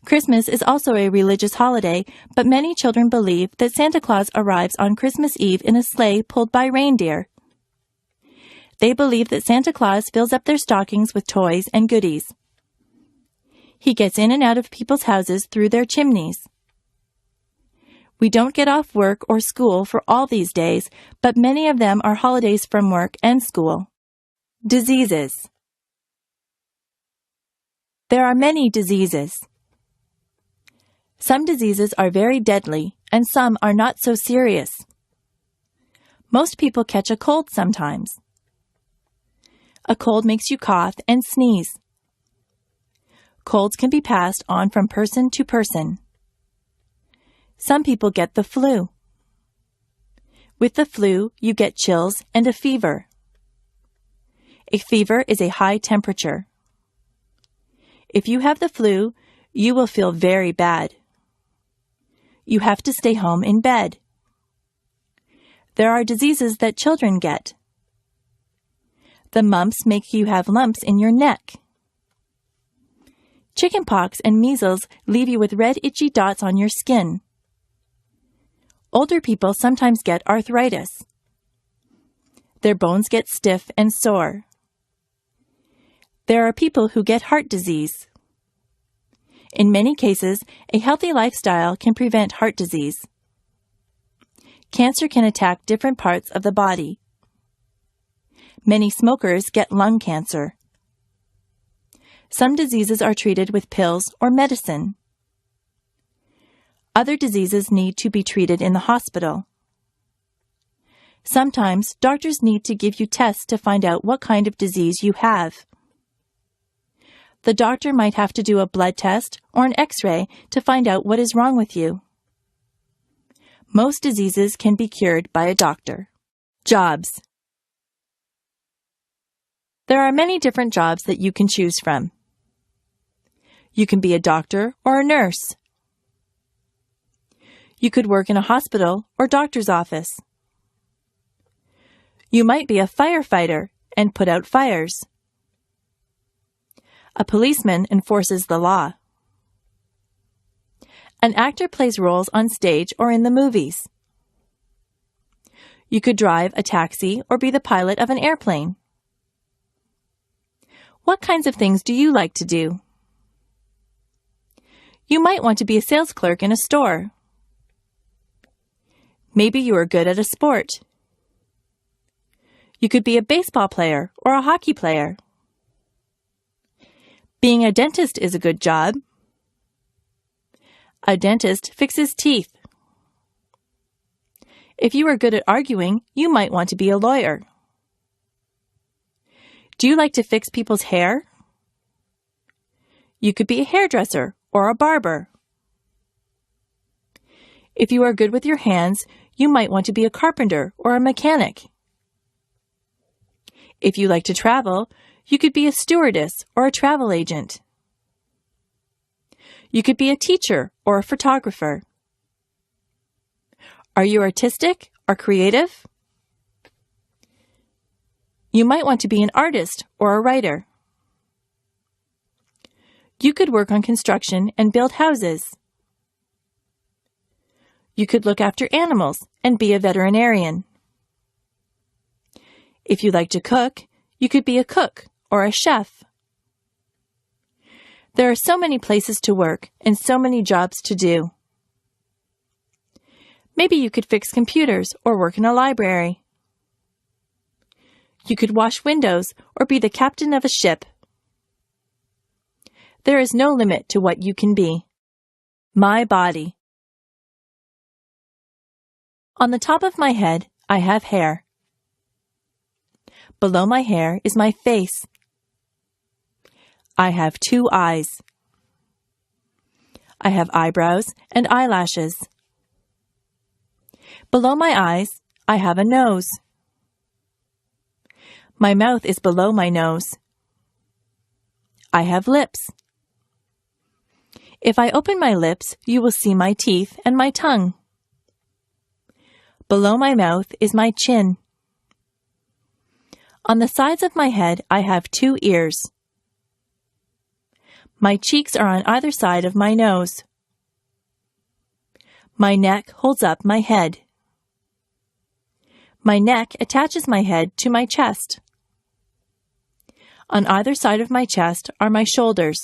Christmas is also a religious holiday, but many children believe that Santa Claus arrives on Christmas Eve in a sleigh pulled by reindeer. They believe that Santa Claus fills up their stockings with toys and goodies. He gets in and out of people's houses through their chimneys. We don't get off work or school for all these days, but many of them are holidays from work and school. Diseases. There are many diseases. Some diseases are very deadly, and some are not so serious. Most people catch a cold sometimes. A cold makes you cough and sneeze. Colds can be passed on from person to person. Some people get the flu. With the flu, you get chills and a fever. A fever is a high temperature. If you have the flu, you will feel very bad. You have to stay home in bed. There are diseases that children get. The mumps make you have lumps in your neck. Chickenpox and measles leave you with red itchy dots on your skin. Older people sometimes get arthritis. Their bones get stiff and sore. There are people who get heart disease. In many cases, a healthy lifestyle can prevent heart disease. Cancer can attack different parts of the body. Many smokers get lung cancer. Some diseases are treated with pills or medicine. Other diseases need to be treated in the hospital. Sometimes doctors need to give you tests to find out what kind of disease you have. The doctor might have to do a blood test or an X-ray to find out what is wrong with you. Most diseases can be cured by a doctor. Jobs. There are many different jobs that you can choose from. You can be a doctor or a nurse. You could work in a hospital or doctor's office. You might be a firefighter and put out fires. A policeman enforces the law. An actor plays roles on stage or in the movies. You could drive a taxi or be the pilot of an airplane. What kinds of things do you like to do? You might want to be a sales clerk in a store. Maybe you are good at a sport. You could be a baseball player or a hockey player. Being a dentist is a good job. A dentist fixes teeth. If you are good at arguing, you might want to be a lawyer. Do you like to fix people's hair? You could be a hairdresser or a barber. If you are good with your hands, you might want to be a carpenter or a mechanic. If you like to travel, you could be a stewardess or a travel agent. You could be a teacher or a photographer. Are you artistic or creative? You might want to be an artist or a writer. You could work on construction and build houses. You could look after animals and be a veterinarian. If you like to cook, you could be a cook or a chef. There are so many places to work and so many jobs to do. Maybe you could fix computers or work in a library. You could wash windows or be the captain of a ship. There is no limit to what you can be. My body. On the top of my head, I have hair. Below my hair is my face. I have 2 eyes. I have eyebrows and eyelashes. Below my eyes, I have a nose. My mouth is below my nose. I have lips. If I open my lips, you will see my teeth and my tongue. Below my mouth is my chin. On the sides of my head, I have 2 ears. My cheeks are on either side of my nose. My neck holds up my head. My neck attaches my head to my chest. On either side of my chest are my shoulders.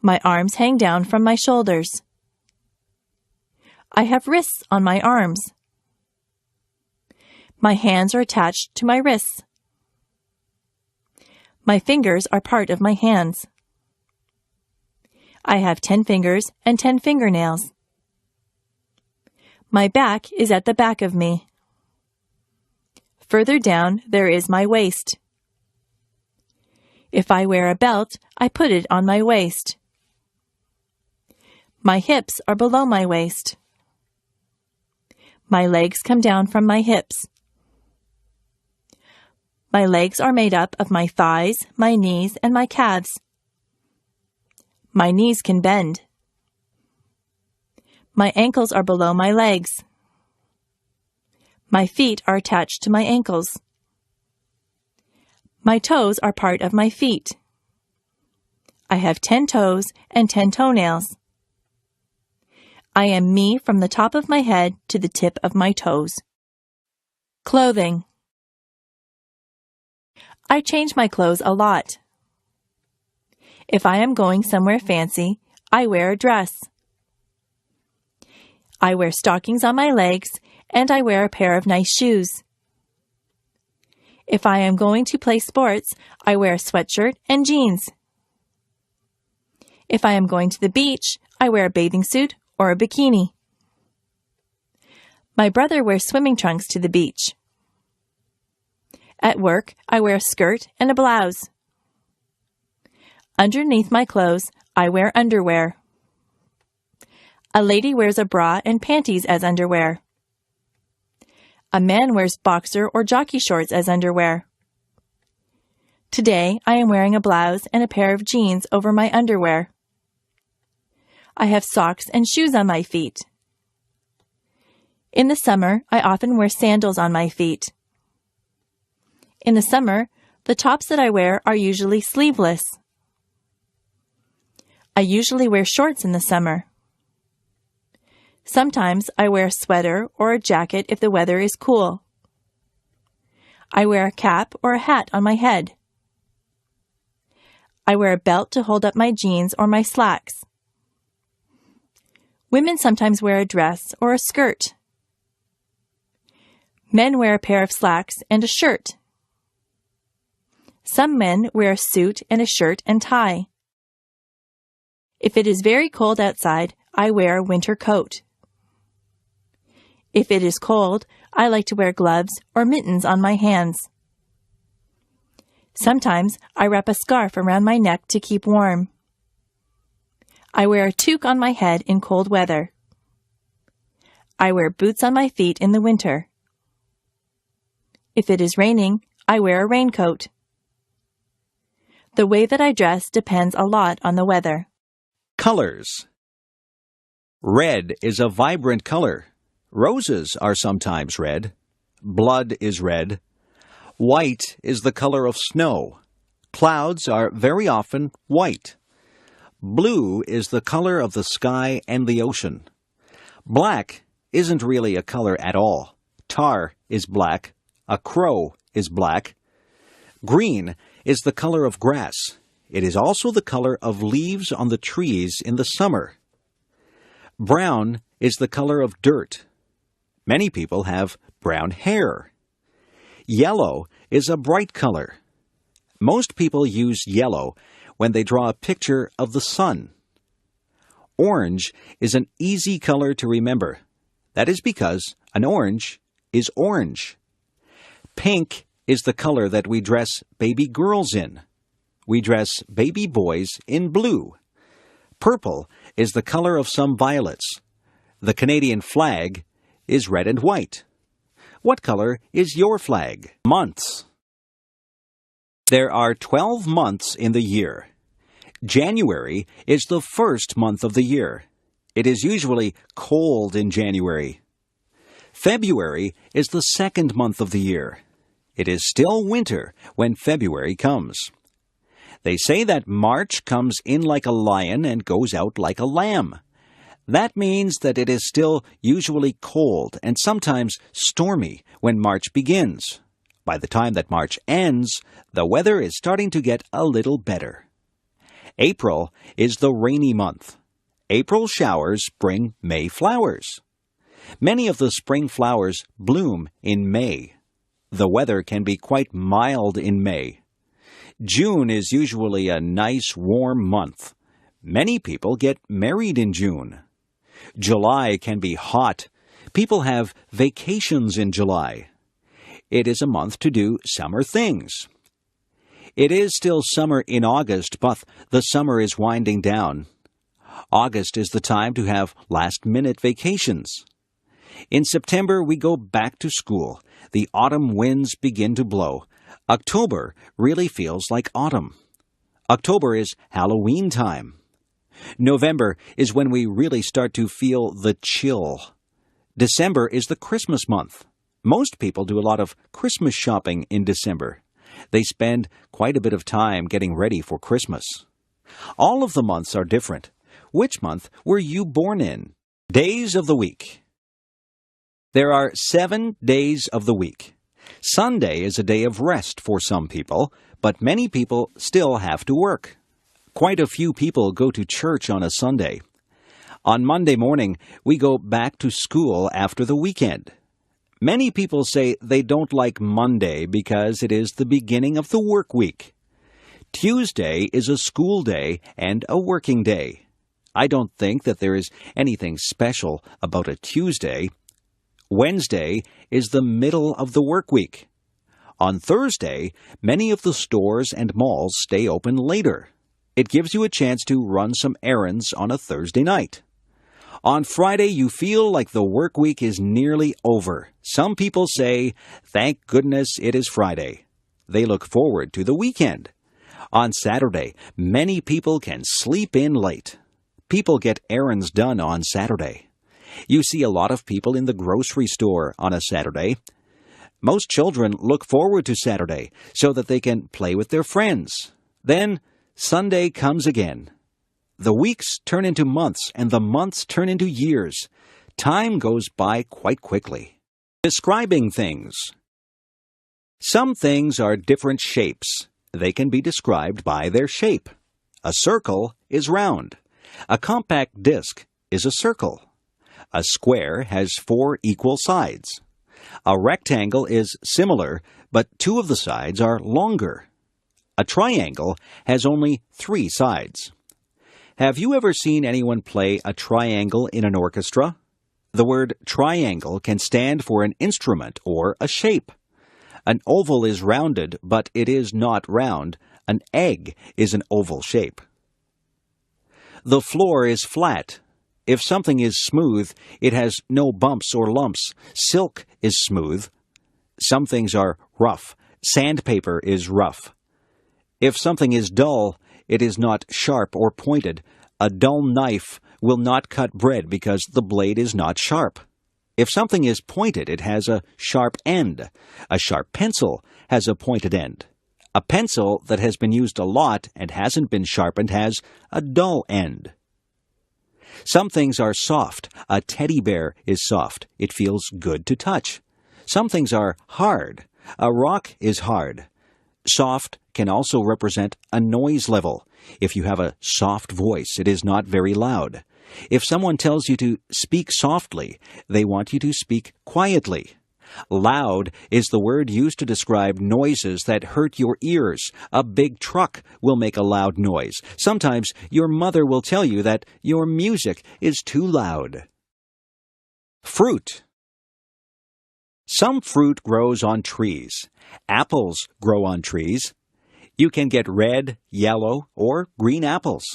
My arms hang down from my shoulders. I have wrists on my arms. My hands are attached to my wrists. My fingers are part of my hands. I have 10 fingers and 10 fingernails. My back is at the back of me. Further down, there is my waist. If I wear a belt, I put it on my waist. My hips are below my waist. My legs come down from my hips. My legs are made up of my thighs, my knees, and my calves. My knees can bend. My ankles are below my legs. My feet are attached to my ankles. My toes are part of my feet. I have 10 toes and 10 toenails. I am me from the top of my head to the tip of my toes. Clothing. I change my clothes a lot. If I am going somewhere fancy, I wear a dress. I wear stockings on my legs, and I wear a pair of nice shoes. If I am going to play sports, I wear a sweatshirt and jeans. If I am going to the beach, I wear a bathing suit or a bikini. My brother wears swimming trunks to the beach. At work, I wear a skirt and a blouse. Underneath my clothes, I wear underwear. A lady wears a bra and panties as underwear. A man wears boxer or jockey shorts as underwear. Today, I am wearing a blouse and a pair of jeans over my underwear. I have socks and shoes on my feet. In the summer, I often wear sandals on my feet. In the summer, the tops that I wear are usually sleeveless. I usually wear shorts in the summer. Sometimes I wear a sweater or a jacket if the weather is cool. I wear a cap or a hat on my head. I wear a belt to hold up my jeans or my slacks. Women sometimes wear a dress or a skirt. Men wear a pair of slacks and a shirt. Some men wear a suit and a shirt and tie. If it is very cold outside, I wear a winter coat. If it is cold, I like to wear gloves or mittens on my hands. Sometimes I wrap a scarf around my neck to keep warm. I wear a toque on my head in cold weather. I wear boots on my feet in the winter. If it is raining, I wear a raincoat. The way that I dress depends a lot on the weather. Colors. Red is a vibrant color. Roses are sometimes red. Blood is red. White is the color of snow. Clouds are very often white. Blue is the color of the sky and the ocean. Black isn't really a color at all. Tar is black. A crow is black. Green is the color of grass. It is also the color of leaves on the trees in the summer. Brown is the color of dirt. Many people have brown hair. Yellow is a bright color. Most people use yellow when they draw a picture of the sun. Orange is an easy color to remember. That is because an orange is orange. Pink is the color that we dress baby girls in. We dress baby boys in blue. Purple is the color of some violets. The Canadian flag is red and white. What color is your flag? Months. There are 12 months in the year. January is the first month of the year. It is usually cold in January. February is the second month of the year. It is still winter when February comes. They say that March comes in like a lion and goes out like a lamb. That means that it is still usually cold and sometimes stormy when March begins. By the time that March ends, the weather is starting to get a little better. April is the rainy month. April showers bring May flowers. Many of the spring flowers bloom in May. The weather can be quite mild in May. June is usually a nice warm month. Many people get married in June. July can be hot. People have vacations in July. It is a month to do summer things. It is still summer in August, but the summer is winding down. August is the time to have last-minute vacations. In September, we go back to school. The autumn winds begin to blow. October really feels like autumn. October is Halloween time. November is when we really start to feel the chill. December is the Christmas month. Most people do a lot of Christmas shopping in December. They spend quite a bit of time getting ready for Christmas. All of the months are different. Which month were you born in? Days of the week. There are 7 days of the week. Sunday is a day of rest for some people, but many people still have to work. Quite a few people go to church on a Sunday. On Monday morning, we go back to school after the weekend. Many people say they don't like Monday because it is the beginning of the work week. Tuesday is a school day and a working day. I don't think that there is anything special about a Tuesday. Wednesday is the middle of the work week. On Thursday, many of the stores and malls stay open later. It gives you a chance to run some errands on a Thursday night. On Friday, you feel like the work week is nearly over. Some people say, "Thank goodness it is Friday." They look forward to the weekend. On Saturday, many people can sleep in late. People get errands done on Saturday. You see a lot of people in the grocery store on a Saturday. Most children look forward to Saturday so that they can play with their friends. Then Sunday comes again. The weeks turn into months and the months turn into years. Time goes by quite quickly. Describing things. Some things are different shapes. They can be described by their shape. A circle is round. A compact disc is a circle. A square has 4 equal sides. A rectangle is similar, but 2 of the sides are longer. A triangle has only 3 sides. Have you ever seen anyone play a triangle in an orchestra? The word triangle can stand for an instrument or a shape. An oval is rounded, but it is not round. An egg is an oval shape. The floor is flat. If something is smooth, it has no bumps or lumps. Silk is smooth. Some things are rough. Sandpaper is rough. If something is dull, it is not sharp or pointed. A dull knife will not cut bread because the blade is not sharp. If something is pointed, it has a sharp end. A sharp pencil has a pointed end. A pencil that has been used a lot and hasn't been sharpened has a dull end. Some things are soft. A teddy bear is soft. It feels good to touch. Some things are hard. A rock is hard. Soft can also represent a noise level. If you have a soft voice, it is not very loud. If someone tells you to speak softly, they want you to speak quietly. Loud is the word used to describe noises that hurt your ears. A big truck will make a loud noise. Sometimes your mother will tell you that your music is too loud. Fruit. Some fruit grows on trees. Apples grow on trees. You can get red, yellow, or green apples.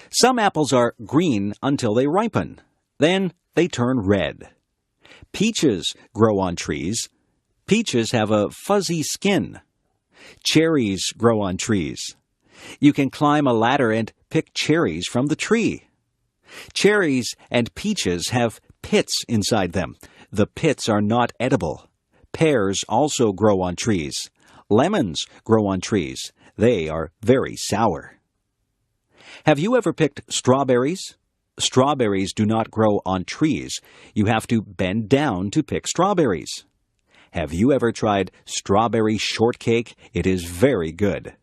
Some apples are green until they ripen. Then they turn red. Peaches grow on trees. Peaches have a fuzzy skin. Cherries grow on trees. You can climb a ladder and pick cherries from the tree. Cherries and peaches have pits inside them. The pits are not edible. Pears also grow on trees. Lemons grow on trees. They are very sour. Have you ever picked strawberries? Strawberries do not grow on trees. You have to bend down to pick strawberries. Have you ever tried strawberry shortcake? It is very good.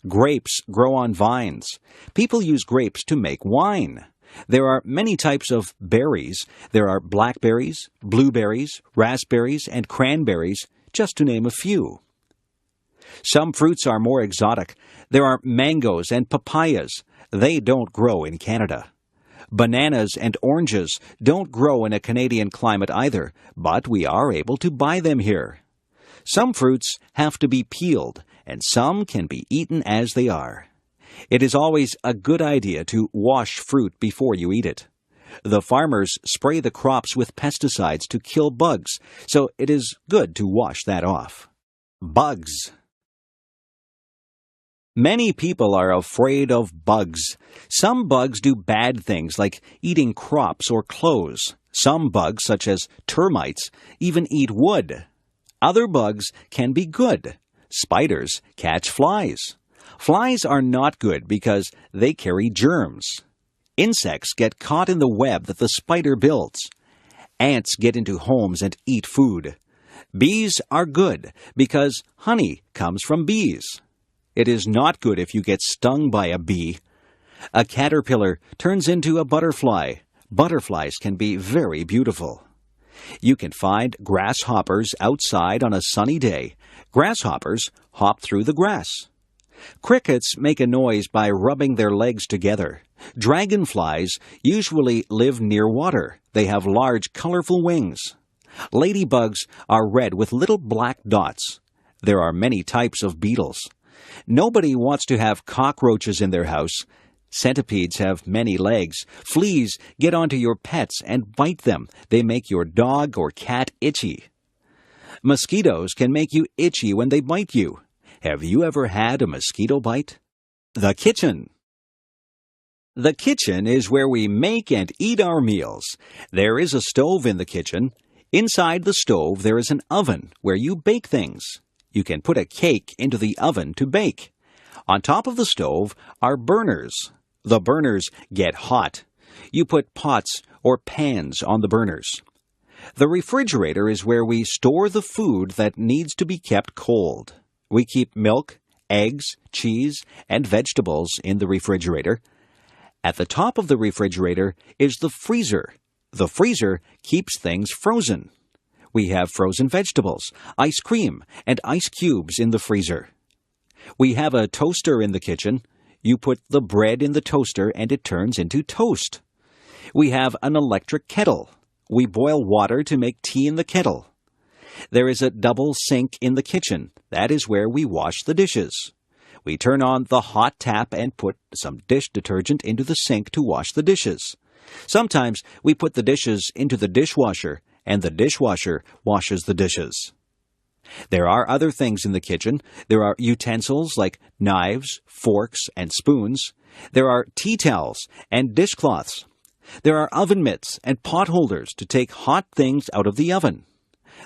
Grapes grow on vines. People use grapes to make wine. There are many types of berries. There are blackberries, blueberries, raspberries, and cranberries, just to name a few. Some fruits are more exotic. There are mangoes and papayas. They don't grow in Canada. Bananas and oranges don't grow in a Canadian climate either, but we are able to buy them here. Some fruits have to be peeled, and some can be eaten as they are. It is always a good idea to wash fruit before you eat it. The farmers spray the crops with pesticides to kill bugs, so it is good to wash that off. Bugs. Many people are afraid of bugs. Some bugs do bad things like eating crops or clothes. Some bugs, such as termites, even eat wood. Other bugs can be good. Spiders catch flies. Flies are not good because they carry germs. Insects get caught in the web that the spider builds. Ants get into homes and eat food. Bees are good because honey comes from bees. It is not good if you get stung by a bee. A caterpillar turns into a butterfly. Butterflies can be very beautiful. You can find grasshoppers outside on a sunny day. Grasshoppers hop through the grass. Crickets make a noise by rubbing their legs together. Dragonflies usually live near water. They have large, colorful wings. Ladybugs are red with little black dots. There are many types of beetles. Nobody wants to have cockroaches in their house. Centipedes have many legs. Fleas get onto your pets and bite them. They make your dog or cat itchy. Mosquitoes can make you itchy when they bite you. Have you ever had a mosquito bite? The kitchen. The kitchen is where we make and eat our meals. There is a stove in the kitchen. Inside the stove there is an oven where you bake things. You can put a cake into the oven to bake. On top of the stove are burners. The burners get hot. You put pots or pans on the burners. The refrigerator is where we store the food that needs to be kept cold. We keep milk, eggs, cheese, and vegetables in the refrigerator. At the top of the refrigerator is the freezer. The freezer keeps things frozen. We have frozen vegetables, ice cream, and ice cubes in the freezer. We have a toaster in the kitchen. You put the bread in the toaster and it turns into toast. We have an electric kettle. We boil water to make tea in the kettle. There is a double sink in the kitchen. That is where we wash the dishes. We turn on the hot tap and put some dish detergent into the sink to wash the dishes. Sometimes we put the dishes into the dishwasher, and the dishwasher washes the dishes. There are other things in the kitchen. There are utensils like knives, forks, and spoons. There are tea towels and dishcloths. There are oven mitts and pot holders to take hot things out of the oven.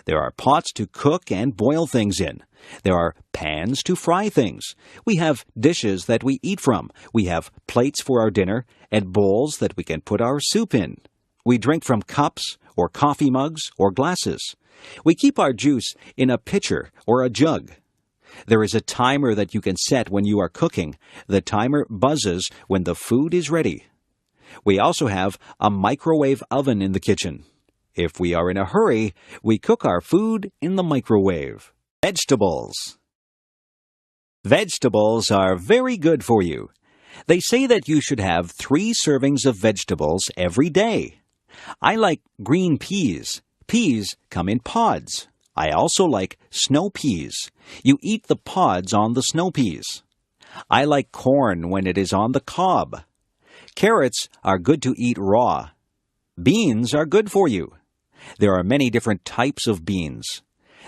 There are pots to cook and boil things in. There are pans to fry things. We have dishes that we eat from. We have plates for our dinner and bowls that we can put our soup in. We drink from cups or coffee mugs or glasses. We keep our juice in a pitcher or a jug. There is a timer that you can set when you are cooking. The timer buzzes when the food is ready. We also have a microwave oven in the kitchen. If we are in a hurry, we cook our food in the microwave. Vegetables. Vegetables are very good for you. They say that you should have 3 servings of vegetables every day. I like green peas. Peas come in pods. I also like snow peas. You eat the pods on the snow peas. I like corn when it is on the cob. Carrots are good to eat raw. Beans are good for you. There are many different types of beans.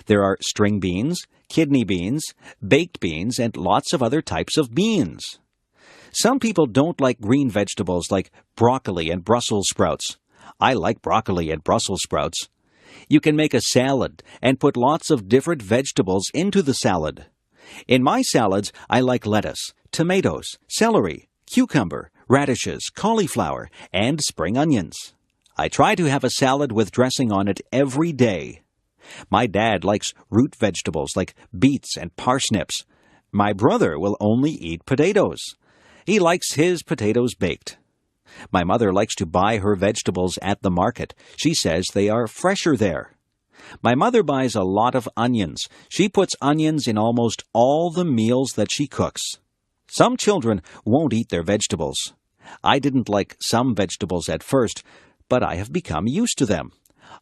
There are string beans, kidney beans, baked beans, and lots of other types of beans. Some people don't like green vegetables like broccoli and Brussels sprouts. I like broccoli and Brussels sprouts. You can make a salad and put lots of different vegetables into the salad. In my salads, I like lettuce, tomatoes, celery, cucumber, radishes, cauliflower, and spring onions. I try to have a salad with dressing on it every day. My dad likes root vegetables like beets and parsnips. My brother will only eat potatoes. He likes his potatoes baked. My mother likes to buy her vegetables at the market. She says they are fresher there. My mother buys a lot of onions. She puts onions in almost all the meals that she cooks. Some children won't eat their vegetables. I didn't like some vegetables at first, but I have become used to them.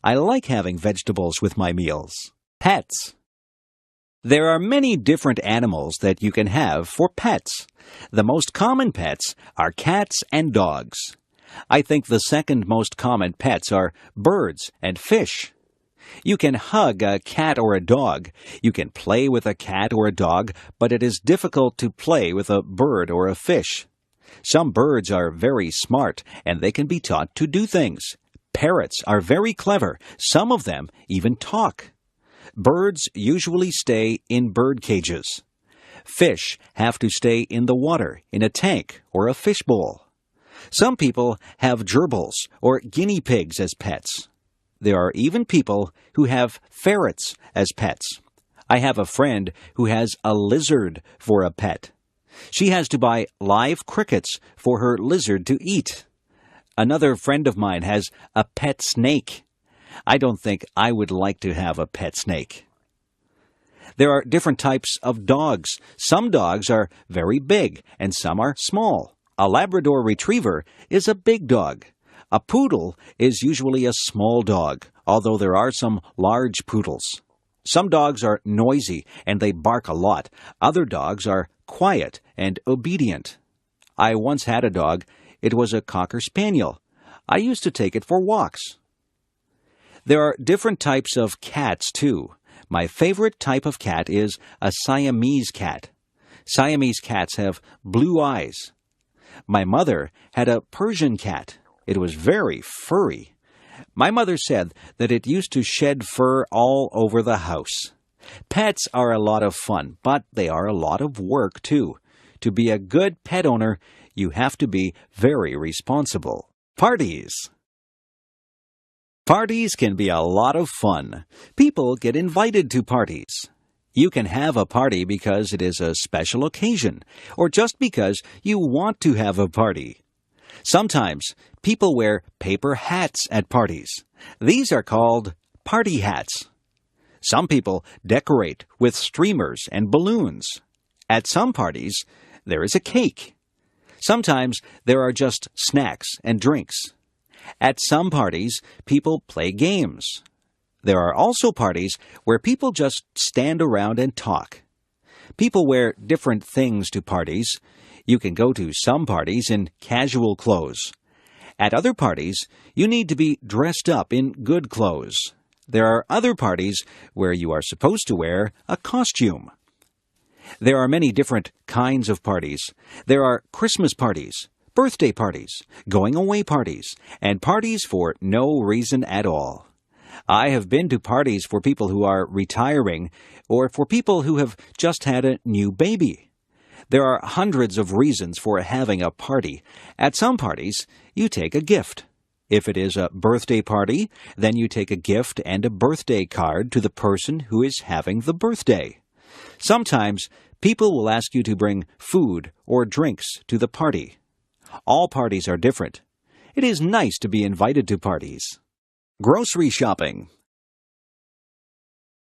I like having vegetables with my meals. Pets. There are many different animals that you can have for pets. The most common pets are cats and dogs. I think the second most common pets are birds and fish. You can hug a cat or a dog. You can play with a cat or a dog, but it is difficult to play with a bird or a fish. Some birds are very smart, and they can be taught to do things. Parrots are very clever. Some of them even talk. Birds usually stay in bird cages. Fish have to stay in the water, in a tank or a fishbowl. Some people have gerbils or guinea pigs as pets. There are even people who have ferrets as pets. I have a friend who has a lizard for a pet. She has to buy live crickets for her lizard to eat. Another friend of mine has a pet snake. I don't think I would like to have a pet snake. There are different types of dogs. Some dogs are very big and some are small. A Labrador Retriever is a big dog. A poodle is usually a small dog, although there are some large poodles. Some dogs are noisy and they bark a lot. Other dogs are quiet and obedient. I once had a dog. It was a Cocker Spaniel. I used to take it for walks. There are different types of cats, too. My favorite type of cat is a Siamese cat. Siamese cats have blue eyes. My mother had a Persian cat. It was very furry. My mother said that it used to shed fur all over the house. Pets are a lot of fun, but they are a lot of work, too. To be a good pet owner, you have to be very responsible. Parties. Parties can be a lot of fun. People get invited to parties. You can have a party because it is a special occasion, or just because you want to have a party. Sometimes people wear paper hats at parties. These are called party hats. Some people decorate with streamers and balloons. At some parties, there is a cake. Sometimes there are just snacks and drinks. At some parties, people play games. There are also parties where people just stand around and talk. People wear different things to parties. You can go to some parties in casual clothes. At other parties, you need to be dressed up in good clothes. There are other parties where you are supposed to wear a costume. There are many different kinds of parties. There are Christmas parties, birthday parties, going-away parties, and parties for no reason at all. I have been to parties for people who are retiring or for people who have just had a new baby. There are hundreds of reasons for having a party. At some parties, you take a gift. If it is a birthday party, then you take a gift and a birthday card to the person who is having the birthday. Sometimes, people will ask you to bring food or drinks to the party. All parties are different. It is nice to be invited to parties. Grocery shopping.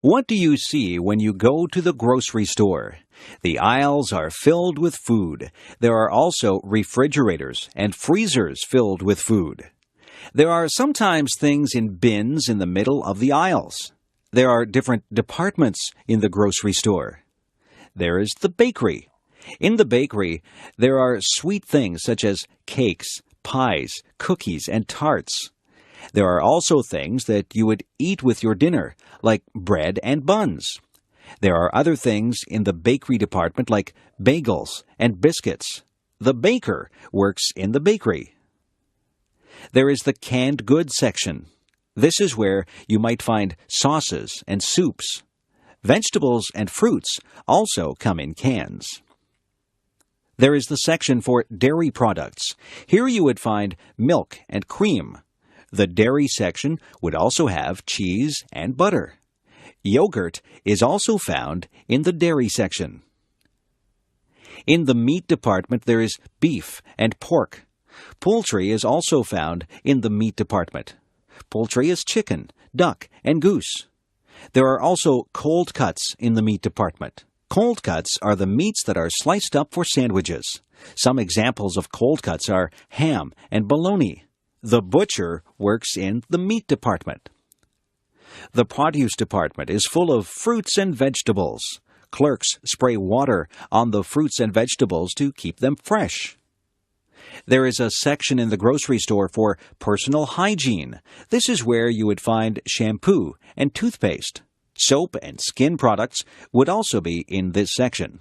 What do you see when you go to the grocery store? The aisles are filled with food. There are also refrigerators and freezers filled with food. There are sometimes things in bins in the middle of the aisles. There are different departments in the grocery store. There is the bakery. In the bakery, there are sweet things such as cakes, pies, cookies, and tarts. There are also things that you would eat with your dinner, like bread and buns. There are other things in the bakery department like bagels and biscuits. The baker works in the bakery. There is the canned goods section. This is where you might find sauces and soups. Vegetables and fruits also come in cans. There is the section for dairy products. Here you would find milk and cream. The dairy section would also have cheese and butter. Yogurt is also found in the dairy section. In the meat department, there is beef and pork. Poultry is also found in the meat department. Poultry is chicken, duck, and goose. There are also cold cuts in the meat department. Cold cuts are the meats that are sliced up for sandwiches. Some examples of cold cuts are ham and bologna. The butcher works in the meat department. The produce department is full of fruits and vegetables. Clerks spray water on the fruits and vegetables to keep them fresh. There is a section in the grocery store for personal hygiene. This is where you would find shampoo and toothpaste. Soap and skin products would also be in this section.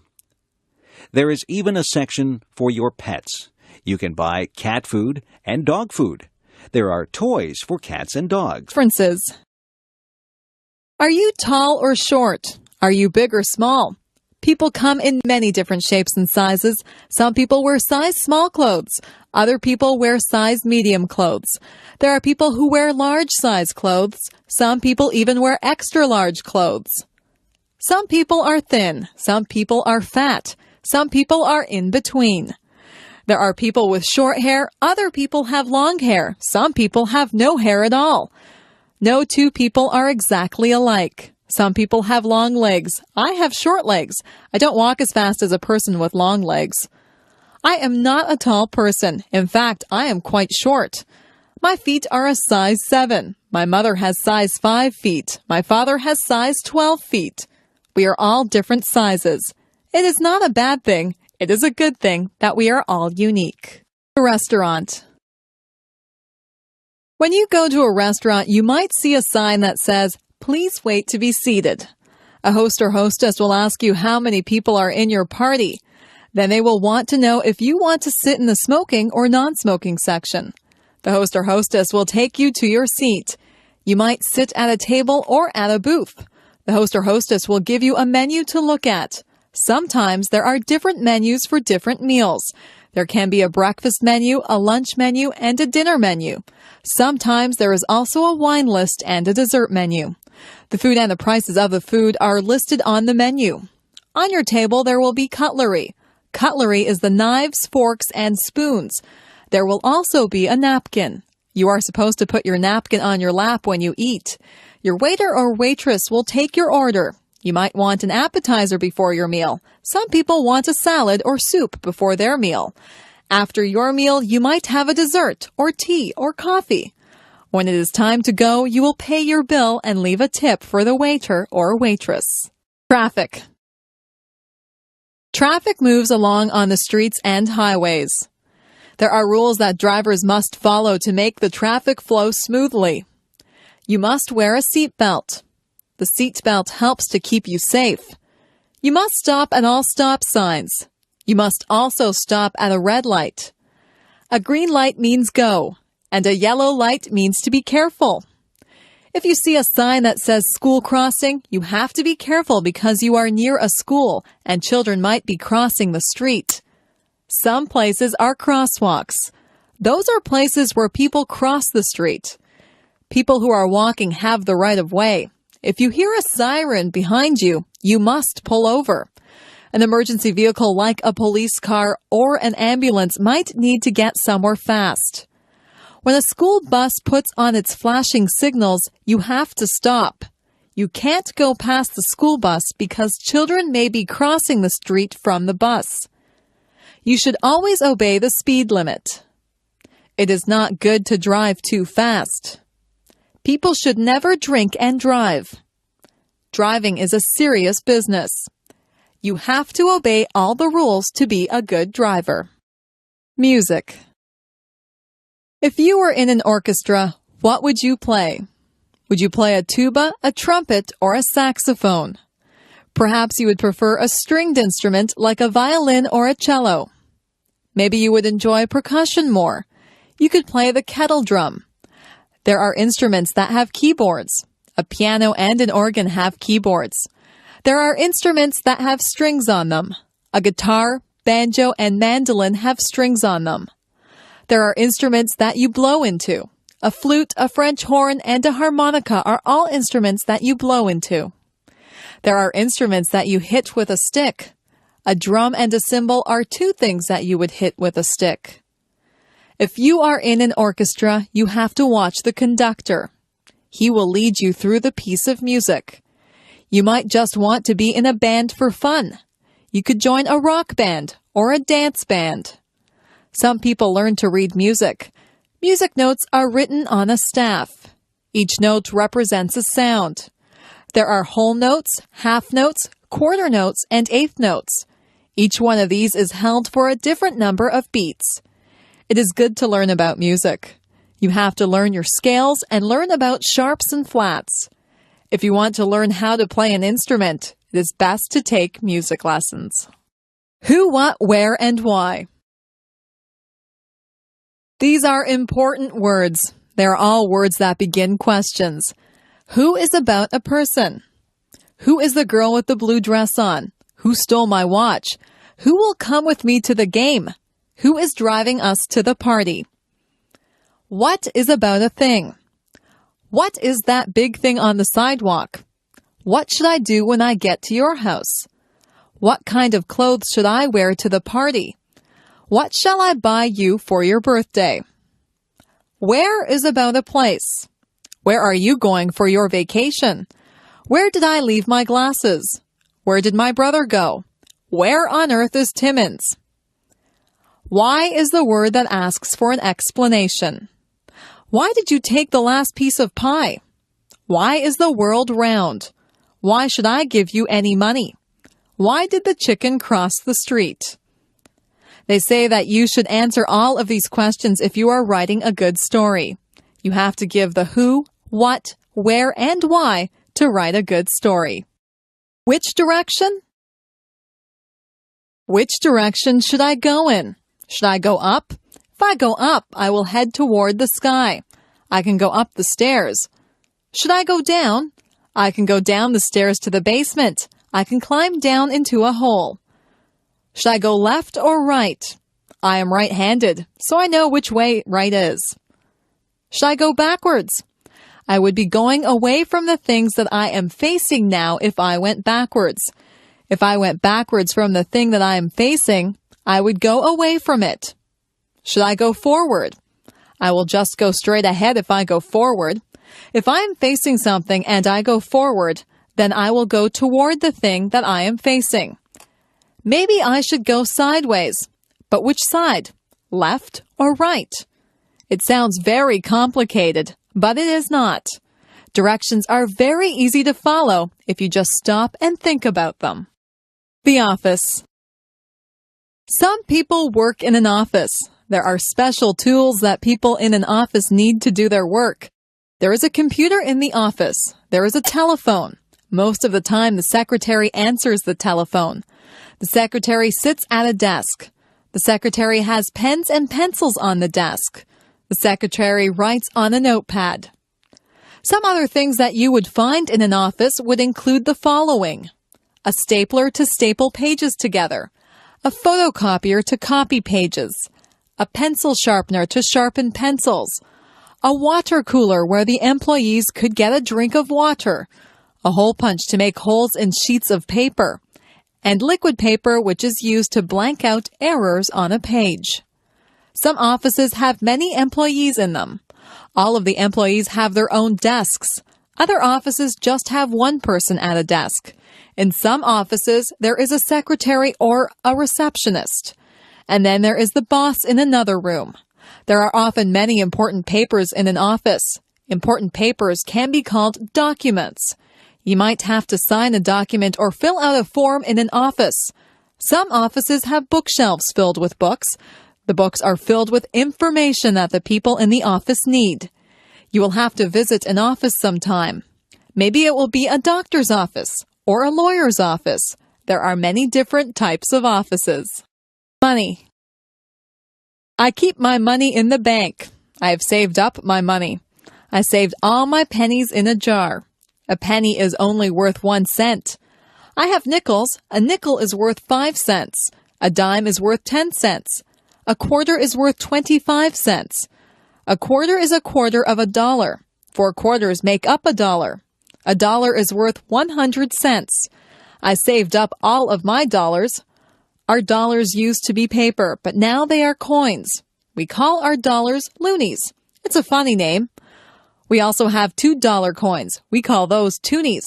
There is even a section for your pets. You can buy cat food and dog food. There are toys for cats and dogs. Differences. Are you tall or short? Are you big or small? People come in many different shapes and sizes. Some people wear size small clothes. Other people wear size medium clothes. There are people who wear large size clothes. Some people even wear extra large clothes. Some people are thin. Some people are fat. Some people are in between. There are people with short hair. Other people have long hair. Some people have no hair at all. No two people are exactly alike. Some people have long legs. I have short legs. I don't walk as fast as a person with long legs. I am not a tall person. In fact, I am quite short. My feet are a size 7. My mother has size 5 feet. My father has size 12 feet. We are all different sizes. It is not a bad thing. It is a good thing that we are all unique. A restaurant. When you go to a restaurant, you might see a sign that says, "Please wait to be seated." A host or hostess will ask you how many people are in your party. Then they will want to know if you want to sit in the smoking or non-smoking section. The host or hostess will take you to your seat. You might sit at a table or at a booth. The host or hostess will give you a menu to look at. Sometimes there are different menus for different meals. There can be a breakfast menu, a lunch menu, and a dinner menu. Sometimes there is also a wine list and a dessert menu. The food and the prices of the food are listed on the menu. On your table, there will be cutlery. Cutlery is the knives, forks, and spoons. There will also be a napkin. You are supposed to put your napkin on your lap when you eat. Your waiter or waitress will take your order. You might want an appetizer before your meal. Some people want a salad or soup before their meal. After your meal, you might have a dessert or tea or coffee. When it is time to go, you will pay your bill and leave a tip for the waiter or waitress. Traffic. Traffic moves along on the streets and highways. There are rules that drivers must follow to make the traffic flow smoothly. You must wear a seatbelt. The seatbelt helps to keep you safe. You must stop at all stop signs. You must also stop at a red light. A green light means go, and a yellow light means to be careful. If you see a sign that says school crossing, you have to be careful because you are near a school and children might be crossing the street. Some places are crosswalks. Those are places where people cross the street. People who are walking have the right of way. If you hear a siren behind you, you must pull over. An emergency vehicle like a police car or an ambulance might need to get somewhere fast. When a school bus puts on its flashing signals, you have to stop. You can't go past the school bus because children may be crossing the street from the bus. You should always obey the speed limit. It is not good to drive too fast. People should never drink and drive. Driving is a serious business. You have to obey all the rules to be a good driver. Music. If you were in an orchestra, what would you play? Would you play a tuba, a trumpet, or a saxophone? Perhaps you would prefer a stringed instrument like a violin or a cello. Maybe you would enjoy percussion more. You could play the kettle drum. There are instruments that have keyboards. A piano and an organ have keyboards. There are instruments that have strings on them. A guitar, banjo, and mandolin have strings on them. There are instruments that you blow into. A flute, a French horn, and a harmonica are all instruments that you blow into. There are instruments that you hit with a stick. A drum and a cymbal are two things that you would hit with a stick. If you are in an orchestra, you have to watch the conductor. He will lead you through the piece of music. You might just want to be in a band for fun. You could join a rock band or a dance band. Some people learn to read music. Music notes are written on a staff. Each note represents a sound. There are whole notes, half notes, quarter notes, and eighth notes. Each one of these is held for a different number of beats. It is good to learn about music. You have to learn your scales and learn about sharps and flats. If you want to learn how to play an instrument, it is best to take music lessons. Who, what, where, and why. These are important words. They are all words that begin questions. Who is about a person? Who is the girl with the blue dress on? Who stole my watch? Who will come with me to the game? Who is driving us to the party? What is about a thing? What is that big thing on the sidewalk? What should I do when I get to your house? What kind of clothes should I wear to the party? What shall I buy you for your birthday? Where is about a place? Where are you going for your vacation? Where did I leave my glasses? Where did my brother go? Where on earth is Timmins? Why is the word that asks for an explanation. Why did you take the last piece of pie? Why is the world round? Why should I give you any money? Why did the chicken cross the street? They say that you should answer all of these questions if you are writing a good story. You have to give the who, what, where, and why to write a good story. Which direction? Which direction should I go in? Should I go up? If I go up, I will head toward the sky. I can go up the stairs. Should I go down? I can go down the stairs to the basement. I can climb down into a hole. Should I go left or right? I am right-handed, so I know which way right is. Should I go backwards? I would be going away from the things that I am facing now if I went backwards. If I went backwards from the thing that I am facing, I would go away from it. Should I go forward? I will just go straight ahead if I go forward. If I am facing something and I go forward, then I will go toward the thing that I am facing. Maybe I should go sideways. But which side? Left or right? It sounds very complicated, but it is not. Directions are very easy to follow if you just stop and think about them. The office. Some people work in an office. There are special tools that people in an office need to do their work. There is a computer in the office. There is a telephone. Most of the time, the secretary answers the telephone. The secretary sits at a desk. The secretary has pens and pencils on the desk. The secretary writes on a notepad. Some other things that you would find in an office would include the following: a stapler to staple pages together, a photocopier to copy pages, a pencil sharpener to sharpen pencils, a water cooler where the employees could get a drink of water, a hole punch to make holes in sheets of paper, and liquid paper which is used to blank out errors on a page. Some offices have many employees in them. All of the employees have their own desks. Other offices just have one person at a desk. In some offices, there is a secretary or a receptionist. And then there is the boss in another room. There are often many important papers in an office. Important papers can be called documents. You might have to sign a document or fill out a form in an office. Some offices have bookshelves filled with books. The books are filled with information that the people in the office need. You will have to visit an office sometime. Maybe it will be a doctor's office or a lawyer's office. There are many different types of offices. Money. I keep my money in the bank. I have saved up my money. I saved all my pennies in a jar. A penny is only worth 1 cent. I have nickels. A nickel is worth 5 cents. A dime is worth 10 cents. A quarter is worth 25 cents. A quarter is a quarter of a dollar. 4 quarters make up a dollar. A dollar is worth 100 cents. I saved up all of my dollars. Our dollars used to be paper, but now they are coins. We call our dollars loonies. It's a funny name. We also have $2 coins. We call those toonies.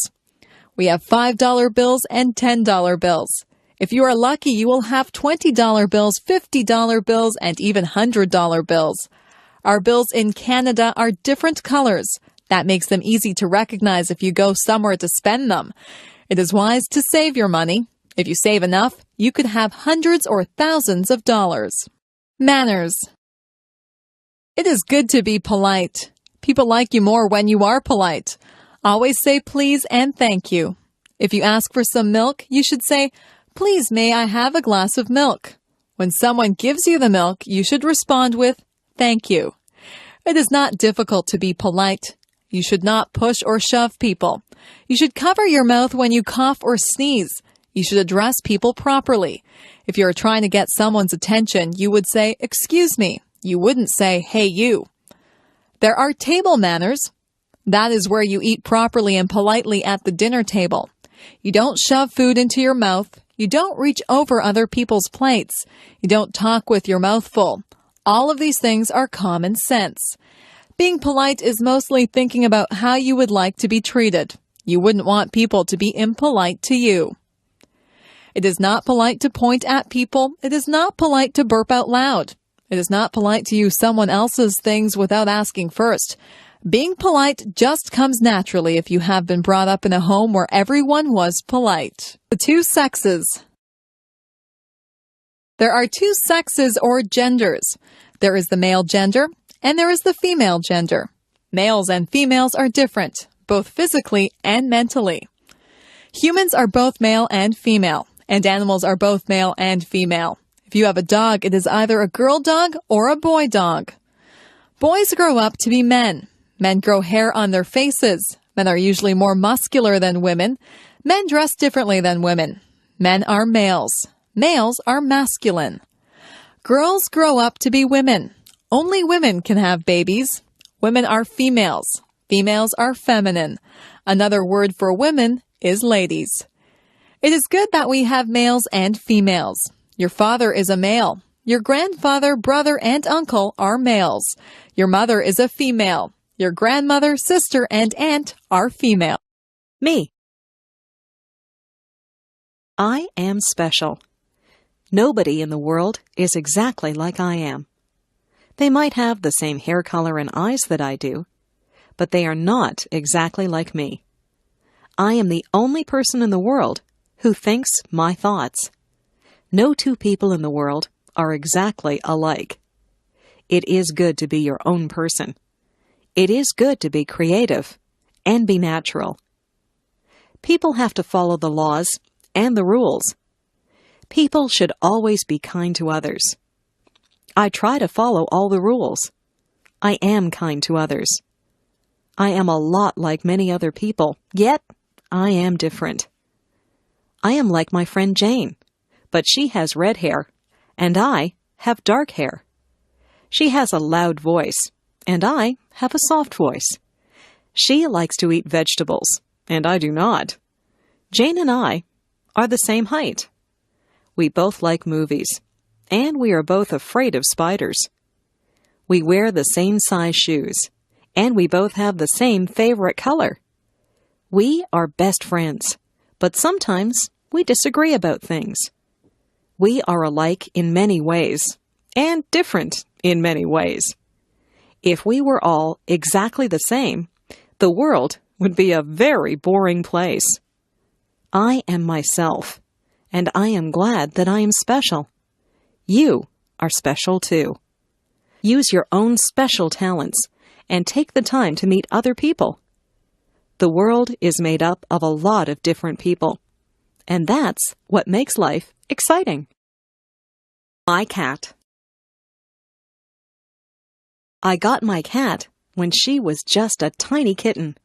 We have $5 bills and $10 bills. If you are lucky, you will have $20 bills, $50 bills, and even $100 bills. Our bills in Canada are different colors. That makes them easy to recognize if you go somewhere to spend them. It is wise to save your money. If you save enough, you could have hundreds or thousands of dollars. Manners. It is good to be polite. People like you more when you are polite. Always say please and thank you. If you ask for some milk, you should say, "Please, may I have a glass of milk?" When someone gives you the milk, you should respond with, "Thank you." It is not difficult to be polite. You should not push or shove people. You should cover your mouth when you cough or sneeze. You should address people properly. If you're trying to get someone's attention, you would say, "Excuse me." You wouldn't say, "Hey, you." There are table manners. That is where you eat properly and politely at the dinner table. You don't shove food into your mouth. You don't reach over other people's plates. You don't talk with your mouth full. All of these things are common sense. Being polite is mostly thinking about how you would like to be treated. You wouldn't want people to be impolite to you. It is not polite to point at people. It is not polite to burp out loud. It is not polite to use someone else's things without asking first. Being polite just comes naturally if you have been brought up in a home where everyone was polite. The two sexes. There are two sexes or genders. There is the male gender and there is the female gender. Males and females are different, both physically and mentally. Humans are both male and female, and animals are both male and female. If you have a dog, it is either a girl dog or a boy dog. Boys grow up to be men. Men grow hair on their faces. Men are usually more muscular than women. Men dress differently than women. Men are males. Males are masculine. Girls grow up to be women. Only women can have babies. Women are females. Females are feminine. Another word for women is ladies. It is good that we have males and females. Your father is a male. Your grandfather, brother, and uncle are males. Your mother is a female. Your grandmother, sister, and aunt are female. Me. I am special. Nobody in the world is exactly like I am. They might have the same hair color and eyes that I do, but they are not exactly like me. I am the only person in the world who thinks my thoughts. No two people in the world are exactly alike. It is good to be your own person. It is good to be creative and be natural. People have to follow the laws and the rules. People should always be kind to others. I try to follow all the rules. I am kind to others. I am a lot like many other people, yet I am different. I am like my friend Jane, but she has red hair, and I have dark hair. She has a loud voice, and I have a soft voice. She likes to eat vegetables, and I do not. Jane and I are the same height. We both like movies, and we are both afraid of spiders. We wear the same size shoes, and we both have the same favorite color. We are best friends, but sometimes we disagree about things. We are alike in many ways, and different in many ways. If we were all exactly the same, the world would be a very boring place. I am myself, and I am glad that I am special. You are special too. Use your own special talents and take the time to meet other people. The world is made up of a lot of different people, and that's what makes life exciting. My cat. I got my cat when she was just a tiny kitten.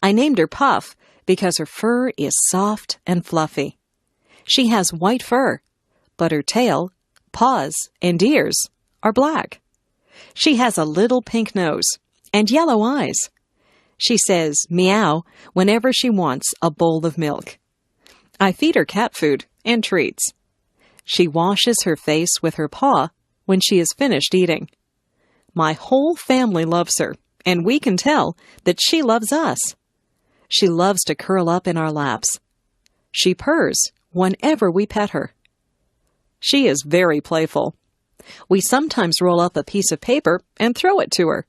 I named her Puff because her fur is soft and fluffy. She has white fur, but her tail, paws, and ears are black. She has a little pink nose and yellow eyes. She says meow whenever she wants a bowl of milk. I feed her cat food and treats. She washes her face with her paw when she is finished eating. My whole family loves her, and we can tell that she loves us. She loves to curl up in our laps. She purrs whenever we pet her. She is very playful. We sometimes roll up a piece of paper and throw it to her.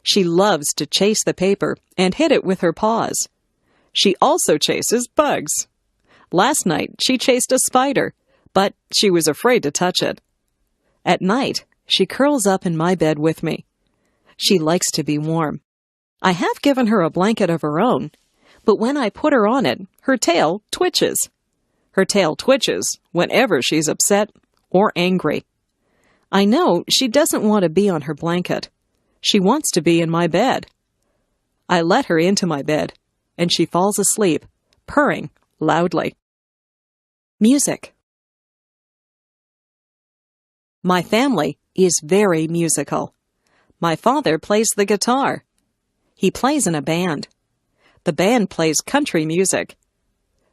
She loves to chase the paper and hit it with her paws. She also chases bugs. Last night, she chased a spider, but she was afraid to touch it. At night, she curls up in my bed with me. She likes to be warm. I have given her a blanket of her own, but when I put her on it, her tail twitches. Her tail twitches whenever she's upset or angry. I know she doesn't want to be on her blanket. She wants to be in my bed. I let her into my bed, and she falls asleep, purring loudly. Music. My family is very musical. My father plays the guitar. He plays in a band. The band plays country music.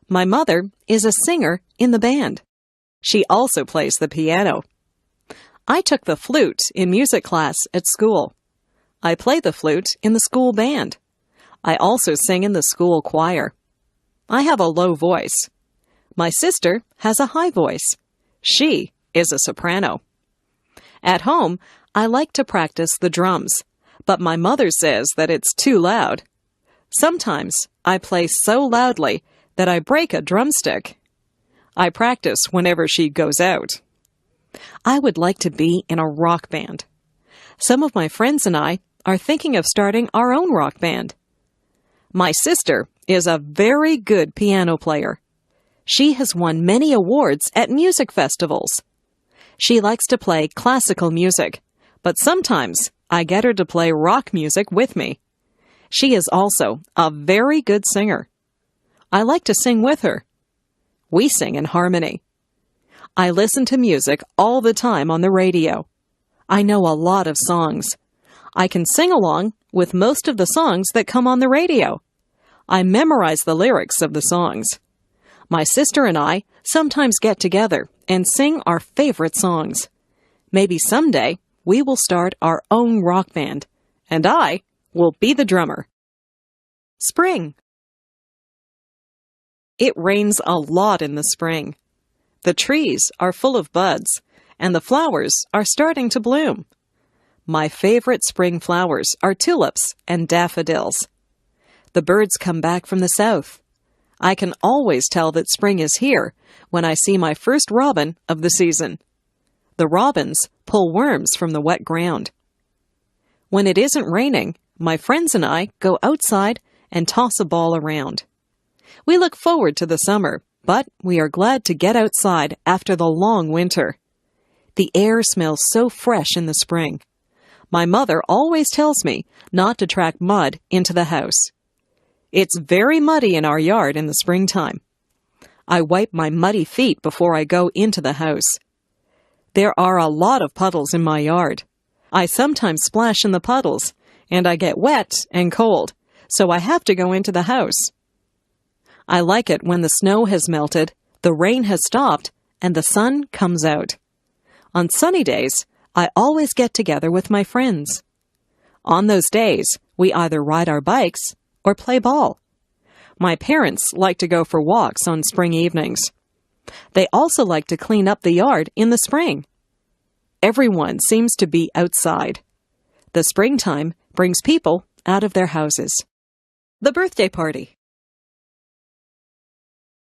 My mother is a singer in the band. She also plays the piano. I took the flute in music class at school. I play the flute in the school band. I also sing in the school choir. I have a low voice. My sister has a high voice. She is a soprano. At home, I like to practice the drums, but my mother says that it's too loud. Sometimes I play so loudly that I break a drumstick. I practice whenever she goes out. I would like to be in a rock band. Some of my friends and I are thinking of starting our own rock band. My sister is a very good piano player. She has won many awards at music festivals. She likes to play classical music, but sometimes I get her to play rock music with me. She is also a very good singer. I like to sing with her. We sing in harmony. I listen to music all the time on the radio. I know a lot of songs. I can sing along with most of the songs that come on the radio. I memorize the lyrics of the songs. My sister and I sometimes get together and sing our favorite songs. Maybe someday we will start our own rock band, and I will be the drummer. Spring. It rains a lot in the spring. The trees are full of buds, and the flowers are starting to bloom. My favorite spring flowers are tulips and daffodils. The birds come back from the south. I can always tell that spring is here when I see my first robin of the season. The robins pull worms from the wet ground. When it isn't raining, my friends and I go outside and toss a ball around. We look forward to the summer, but we are glad to get outside after the long winter. The air smells so fresh in the spring. My mother always tells me not to track mud into the house. It's very muddy in our yard in the springtime. I wipe my muddy feet before I go into the house. There are a lot of puddles in my yard. I sometimes splash in the puddles, and I get wet and cold, so I have to go into the house. I like it when the snow has melted, the rain has stopped, and the sun comes out. On sunny days, I always get together with my friends. On those days, we either ride our bikes or play ball. My parents like to go for walks on spring evenings. They also like to clean up the yard in the spring. Everyone seems to be outside. The springtime brings people out of their houses. The birthday party.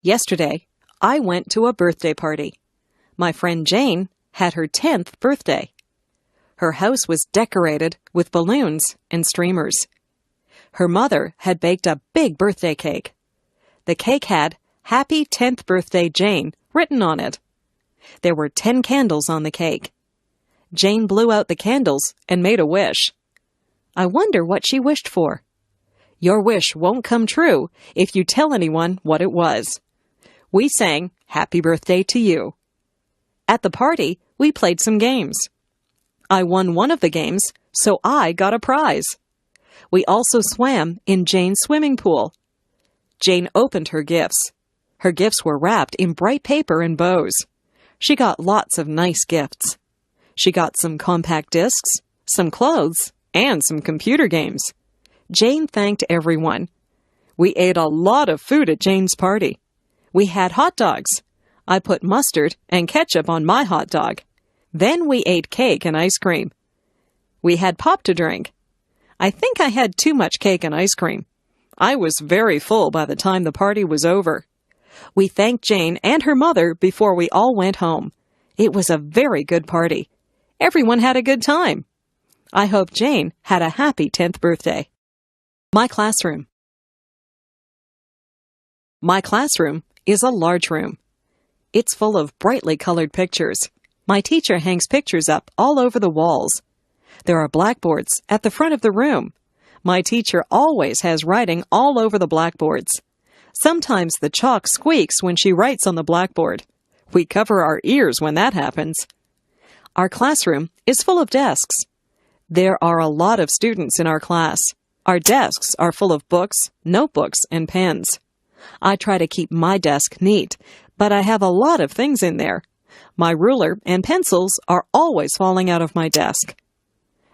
Yesterday, I went to a birthday party. My friend Jane had her 10th birthday. Her house was decorated with balloons and streamers. Her mother had baked a big birthday cake. The cake had "Happy 10th Birthday, Jane" written on it. There were 10 candles on the cake. Jane blew out the candles and made a wish. I wonder what she wished for. Your wish won't come true if you tell anyone what it was. We sang "Happy Birthday to You." At the party, we played some games. I won one of the games, so I got a prize. We also swam in Jane's swimming pool. Jane opened her gifts. Her gifts were wrapped in bright paper and bows. She got lots of nice gifts. She got some compact discs, some clothes, and some computer games. Jane thanked everyone. We ate a lot of food at Jane's party. We had hot dogs. I put mustard and ketchup on my hot dog. Then we ate cake and ice cream. We had pop to drink. I think I had too much cake and ice cream. I was very full by the time the party was over. We thanked Jane and her mother before we all went home. It was a very good party. Everyone had a good time. I hope Jane had a happy 10th birthday. My classroom. My classroom is a large room. It's full of brightly colored pictures. My teacher hangs pictures up all over the walls. There are blackboards at the front of the room. My teacher always has writing all over the blackboards. Sometimes the chalk squeaks when she writes on the blackboard. We cover our ears when that happens. Our classroom is full of desks. There are a lot of students in our class. Our desks are full of books, notebooks, and pens. I try to keep my desk neat, but I have a lot of things in there. My ruler and pencils are always falling out of my desk.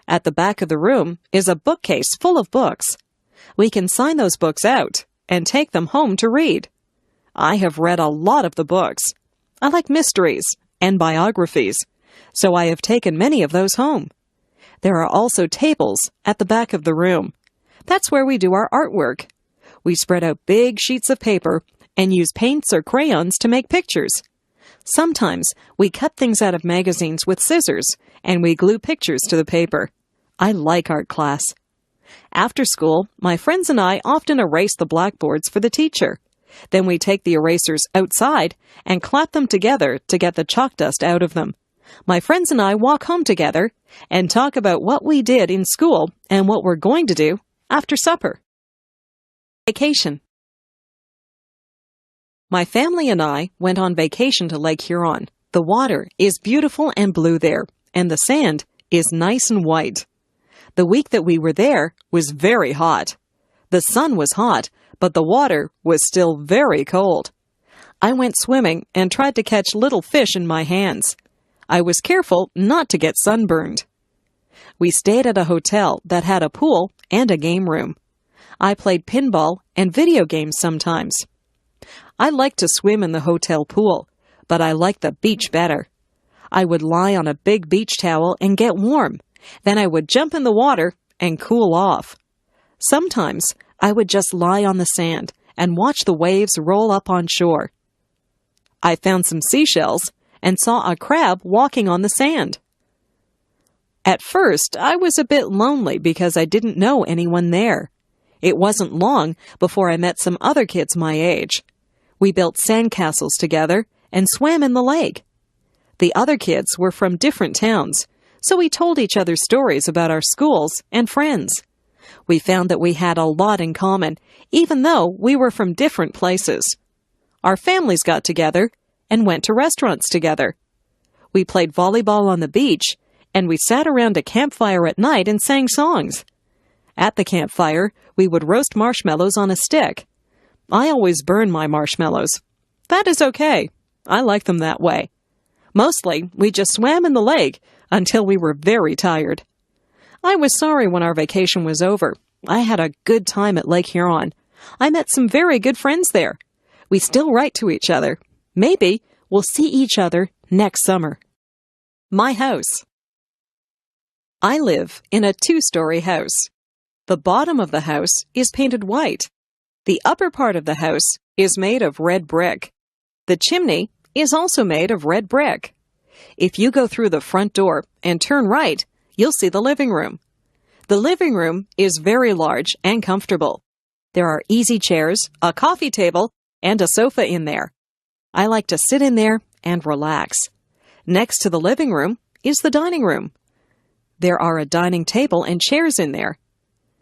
At the back of the room is a bookcase full of books. We can sign those books out and take them home to read. I have read a lot of the books. I like mysteries and biographies, so I have taken many of those home. There are also tables at the back of the room. That's where we do our artwork. We spread out big sheets of paper and use paints or crayons to make pictures. Sometimes we cut things out of magazines with scissors and we glue pictures to the paper. I like art class. After school, my friends and I often erase the blackboards for the teacher. Then we take the erasers outside and clap them together to get the chalk dust out of them. My friends and I walk home together and talk about what we did in school and what we're going to do after supper. Vacation. My family and I went on vacation to Lake Huron. The water is beautiful and blue there, and the sand is nice and white. The week that we were there was very hot. The sun was hot, but the water was still very cold. I went swimming and tried to catch little fish in my hands. I was careful not to get sunburned. We stayed at a hotel that had a pool and a game room. I played pinball and video games sometimes. I liked to swim in the hotel pool, but I liked the beach better. I would lie on a big beach towel and get warm. Then I would jump in the water and cool off. Sometimes I would just lie on the sand and watch the waves roll up on shore. I found some seashells and saw a crab walking on the sand. At first, I was a bit lonely because I didn't know anyone there. It wasn't long before I met some other kids my age. We built sandcastles together and swam in the lake. The other kids were from different towns, so we told each other stories about our schools and friends. We found that we had a lot in common, even though we were from different places. Our families got together and went to restaurants together. We played volleyball on the beach, and we sat around a campfire at night and sang songs. At the campfire, we would roast marshmallows on a stick. I always burn my marshmallows. That is okay. I like them that way. Mostly, we just swam in the lake until we were very tired. I was sorry when our vacation was over. I had a good time at Lake Huron. I met some very good friends there. We still write to each other. Maybe we'll see each other next summer. My house. I live in a 2-story house. The bottom of the house is painted white. The upper part of the house is made of red brick. The chimney is also made of red brick. If you go through the front door and turn right, you'll see the living room. The living room is very large and comfortable. There are easy chairs, a coffee table, and a sofa in there. I like to sit in there and relax. Next to the living room is the dining room. There are a dining table and chairs in there.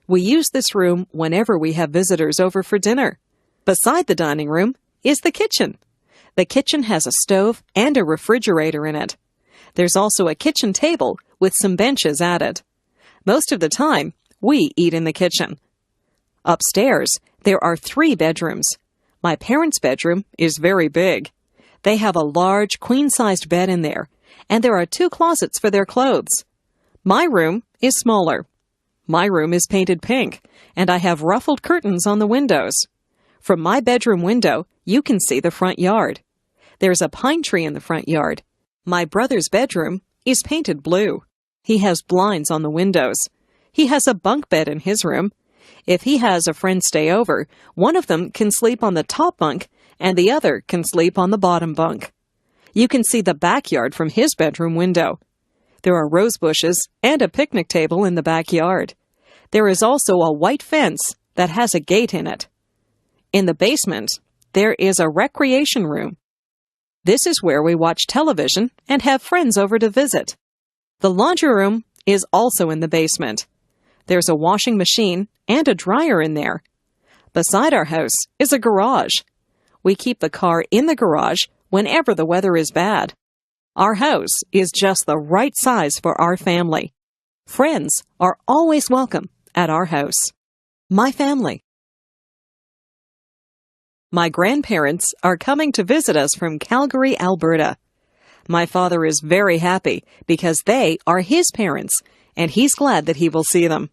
We use this room whenever we have visitors over for dinner. Beside the dining room is the kitchen. The kitchen has a stove and a refrigerator in it. There's also a kitchen table with some benches at it. Most of the time, we eat in the kitchen. Upstairs, there are 3 bedrooms. My parents' bedroom is very big. They have a large, queen-sized bed in there, and there are 2 closets for their clothes. My room is smaller. My room is painted pink, and I have ruffled curtains on the windows. From my bedroom window, you can see the front yard. There's a pine tree in the front yard. My brother's bedroom is painted blue. He has blinds on the windows. He has a bunk bed in his room. If he has a friend stay over, one of them can sleep on the top bunk and the other can sleep on the bottom bunk. You can see the backyard from his bedroom window. There are rose bushes and a picnic table in the backyard. There is also a white fence that has a gate in it. In the basement, there is a recreation room. This is where we watch television and have friends over to visit. The laundry room is also in the basement. There's a washing machine and a dryer in there. Beside our house is a garage. We keep the car in the garage whenever the weather is bad. Our house is just the right size for our family. Friends are always welcome at our house. My family. My grandparents are coming to visit us from Calgary, Alberta. My father is very happy because they are his parents, and he's glad that he will see them.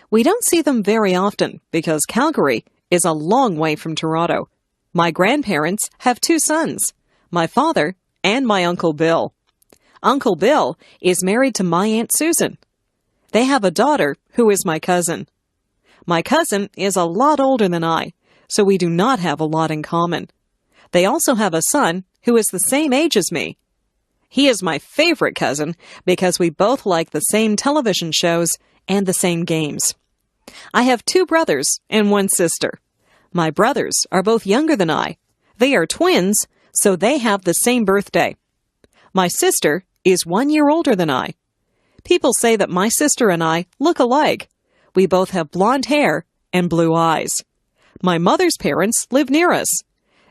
We don't see them very often because Calgary is a long way from Toronto. My grandparents have 2 sons, my father and my Uncle Bill. Uncle Bill is married to my Aunt Susan. They have a daughter who is my cousin. My cousin is a lot older than I, so we do not have a lot in common. They also have a son who is the same age as me. He is my favorite cousin because we both like the same television shows and the same games. I have 2 brothers and 1 sister. My brothers are both younger than I. They are twins, so they have the same birthday. My sister is 1 year older than I. People say that my sister and I look alike. We both have blonde hair and blue eyes. My mother's parents live near us.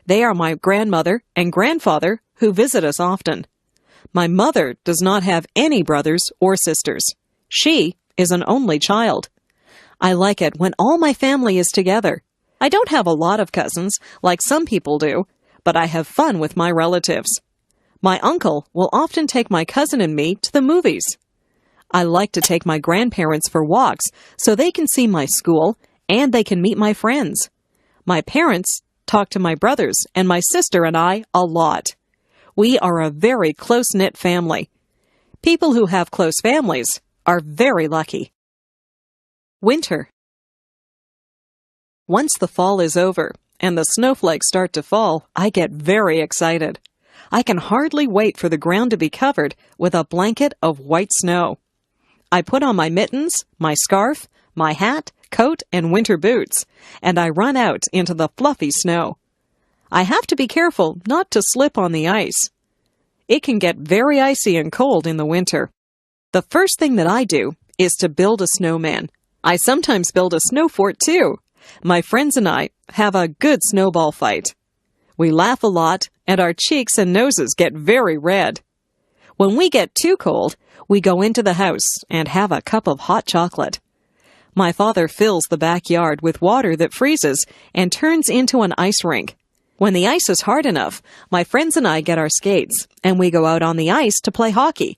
They are my grandmother and grandfather who visit us often. My mother does not have any brothers or sisters. She is an only child. I like it when all my family is together. I don't have a lot of cousins like some people do, but I have fun with my relatives. My uncle will often take my cousin and me to the movies. I like to take my grandparents for walks so they can see my school and they can meet my friends. My parents talk to my brothers and my sister and I a lot. We are a very close-knit family. People who have close families are very lucky. Winter. Once the fall is over and the snowflakes start to fall, I get very excited. I can hardly wait for the ground to be covered with a blanket of white snow. I put on my mittens, my scarf, my hat, coat, and winter boots, and I run out into the fluffy snow. I have to be careful not to slip on the ice. It can get very icy and cold in the winter. The first thing that I do is to build a snowman. I sometimes build a snow fort too. My friends and I have a good snowball fight. We laugh a lot, and our cheeks and noses get very red. When we get too cold, we go into the house and have a cup of hot chocolate. My father fills the backyard with water that freezes and turns into an ice rink. When the ice is hard enough, my friends and I get our skates, and we go out on the ice to play hockey.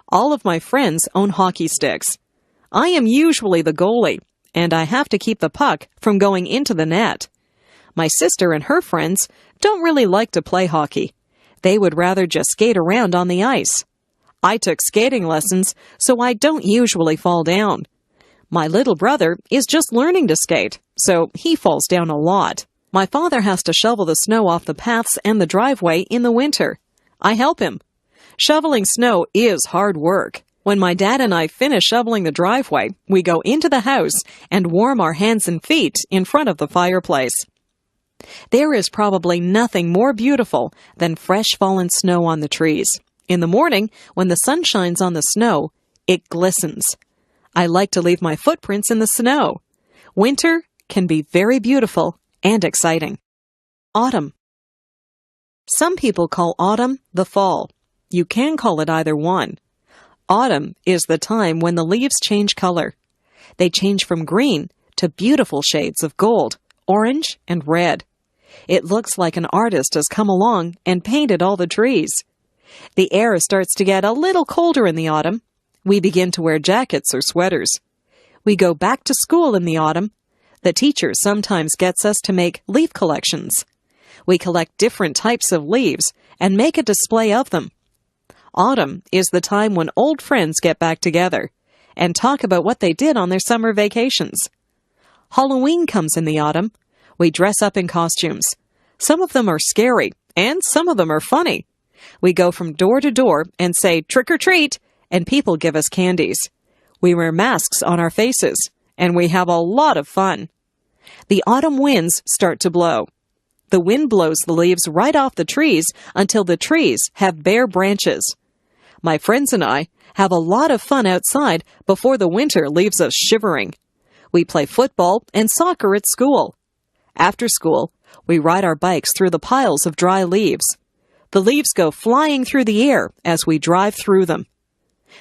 All of my friends own hockey sticks. I am usually the goalie, and I have to keep the puck from going into the net. My sister and her friends don't really like to play hockey. They would rather just skate around on the ice. I took skating lessons, so I don't usually fall down. My little brother is just learning to skate, so he falls down a lot. My father has to shovel the snow off the paths and the driveway in the winter. I help him. Shoveling snow is hard work. When my dad and I finish shoveling the driveway, we go into the house and warm our hands and feet in front of the fireplace. There is probably nothing more beautiful than fresh fallen snow on the trees. In the morning, when the sun shines on the snow, it glistens. I like to leave my footprints in the snow. Winter can be very beautiful and exciting. Autumn. Some people call autumn the fall. You can call it either one. Autumn is the time when the leaves change color. They change from green to beautiful shades of gold, orange, and red. It looks like an artist has come along and painted all the trees. The air starts to get a little colder in the autumn. We begin to wear jackets or sweaters. We go back to school in the autumn. The teacher sometimes gets us to make leaf collections. We collect different types of leaves and make a display of them. Autumn is the time when old friends get back together and talk about what they did on their summer vacations. Halloween comes in the autumn. We dress up in costumes. Some of them are scary, and some of them are funny. We go from door to door and say, "Trick or treat," and people give us candies. We wear masks on our faces, and we have a lot of fun. The autumn winds start to blow. The wind blows the leaves right off the trees until the trees have bare branches. My friends and I have a lot of fun outside before the winter leaves us shivering. We play football and soccer at school. After school, we ride our bikes through the piles of dry leaves. The leaves go flying through the air as we drive through them.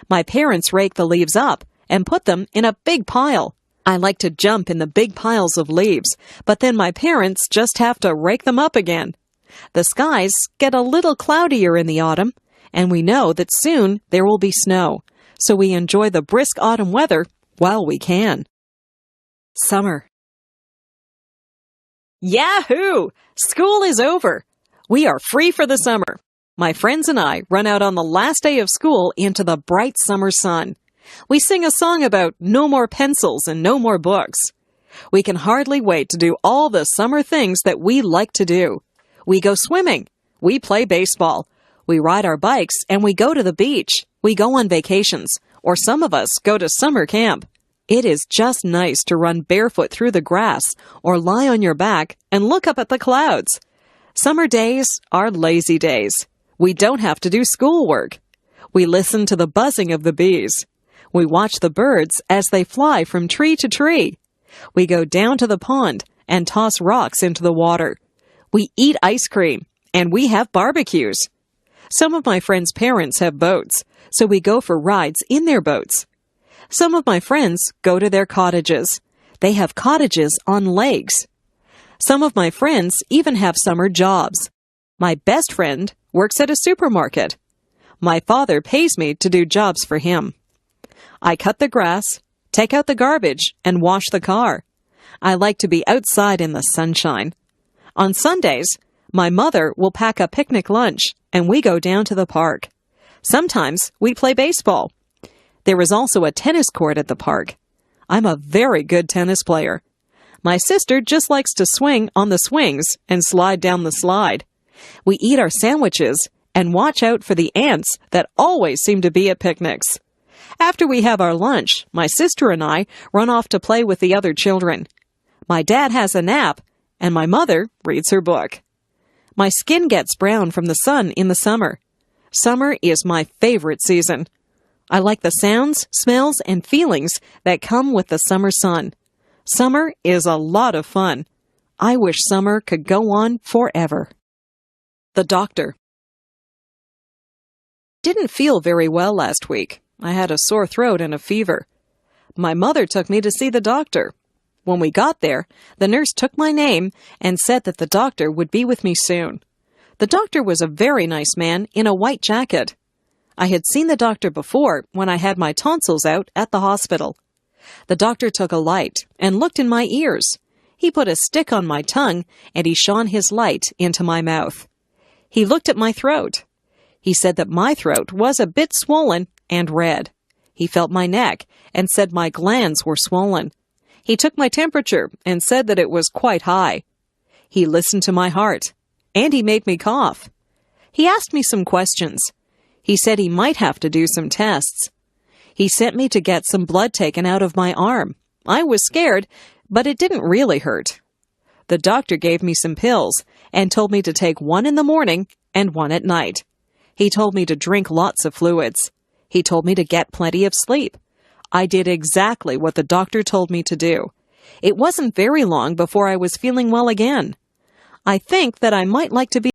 My parents rake the leaves up and put them in a big pile. I like to jump in the big piles of leaves, but then my parents just have to rake them up again. The skies get a little cloudier in the autumn, and we know that soon there will be snow, so we enjoy the brisk autumn weather while we can. Summer. Yahoo! School is over. We are free for the summer. My friends and I run out on the last day of school into the bright summer sun. We sing a song about no more pencils and no more books. We can hardly wait to do all the summer things that we like to do. We go swimming. We play baseball. We ride our bikes and we go to the beach. We go on vacations, or some of us go to summer camp. It is just nice to run barefoot through the grass or lie on your back and look up at the clouds. Summer days are lazy days. We don't have to do schoolwork. We listen to the buzzing of the bees. We watch the birds as they fly from tree to tree. We go down to the pond and toss rocks into the water. We eat ice cream and we have barbecues. Some of my friends' parents have boats, so we go for rides in their boats. Some of my friends go to their cottages. They have cottages on lakes. Some of my friends even have summer jobs. My best friend works at a supermarket. My father pays me to do jobs for him. I cut the grass, take out the garbage, and wash the car. I like to be outside in the sunshine. On Sundays, my mother will pack a picnic lunch, and we go down to the park. Sometimes we play baseball. There is also a tennis court at the park. I'm a very good tennis player. My sister just likes to swing on the swings and slide down the slide. We eat our sandwiches and watch out for the ants that always seem to be at picnics. After we have our lunch, my sister and I run off to play with the other children. My dad has a nap, and my mother reads her book. My skin gets brown from the sun in the summer. Summer is my favorite season. I like the sounds, smells, and feelings that come with the summer sun. Summer is a lot of fun. I wish summer could go on forever. The doctor. Didn't feel very well last week. I had a sore throat and a fever. My mother took me to see the doctor. When we got there, the nurse took my name and said that the doctor would be with me soon. The doctor was a very nice man in a white jacket. I had seen the doctor before when I had my tonsils out at the hospital. The doctor took a light and looked in my ears. He put a stick on my tongue and he shone his light into my mouth. He looked at my throat. He said that my throat was a bit swollen and red. He felt my neck and said my glands were swollen. He took my temperature and said that it was quite high. He listened to my heart, and he made me cough. He asked me some questions. He said he might have to do some tests. He sent me to get some blood taken out of my arm. I was scared, but it didn't really hurt. The doctor gave me some pills and told me to take one in the morning and one at night. He told me to drink lots of fluids. He told me to get plenty of sleep. I did exactly what the doctor told me to do. It wasn't very long before I was feeling well again. I think that I might like to be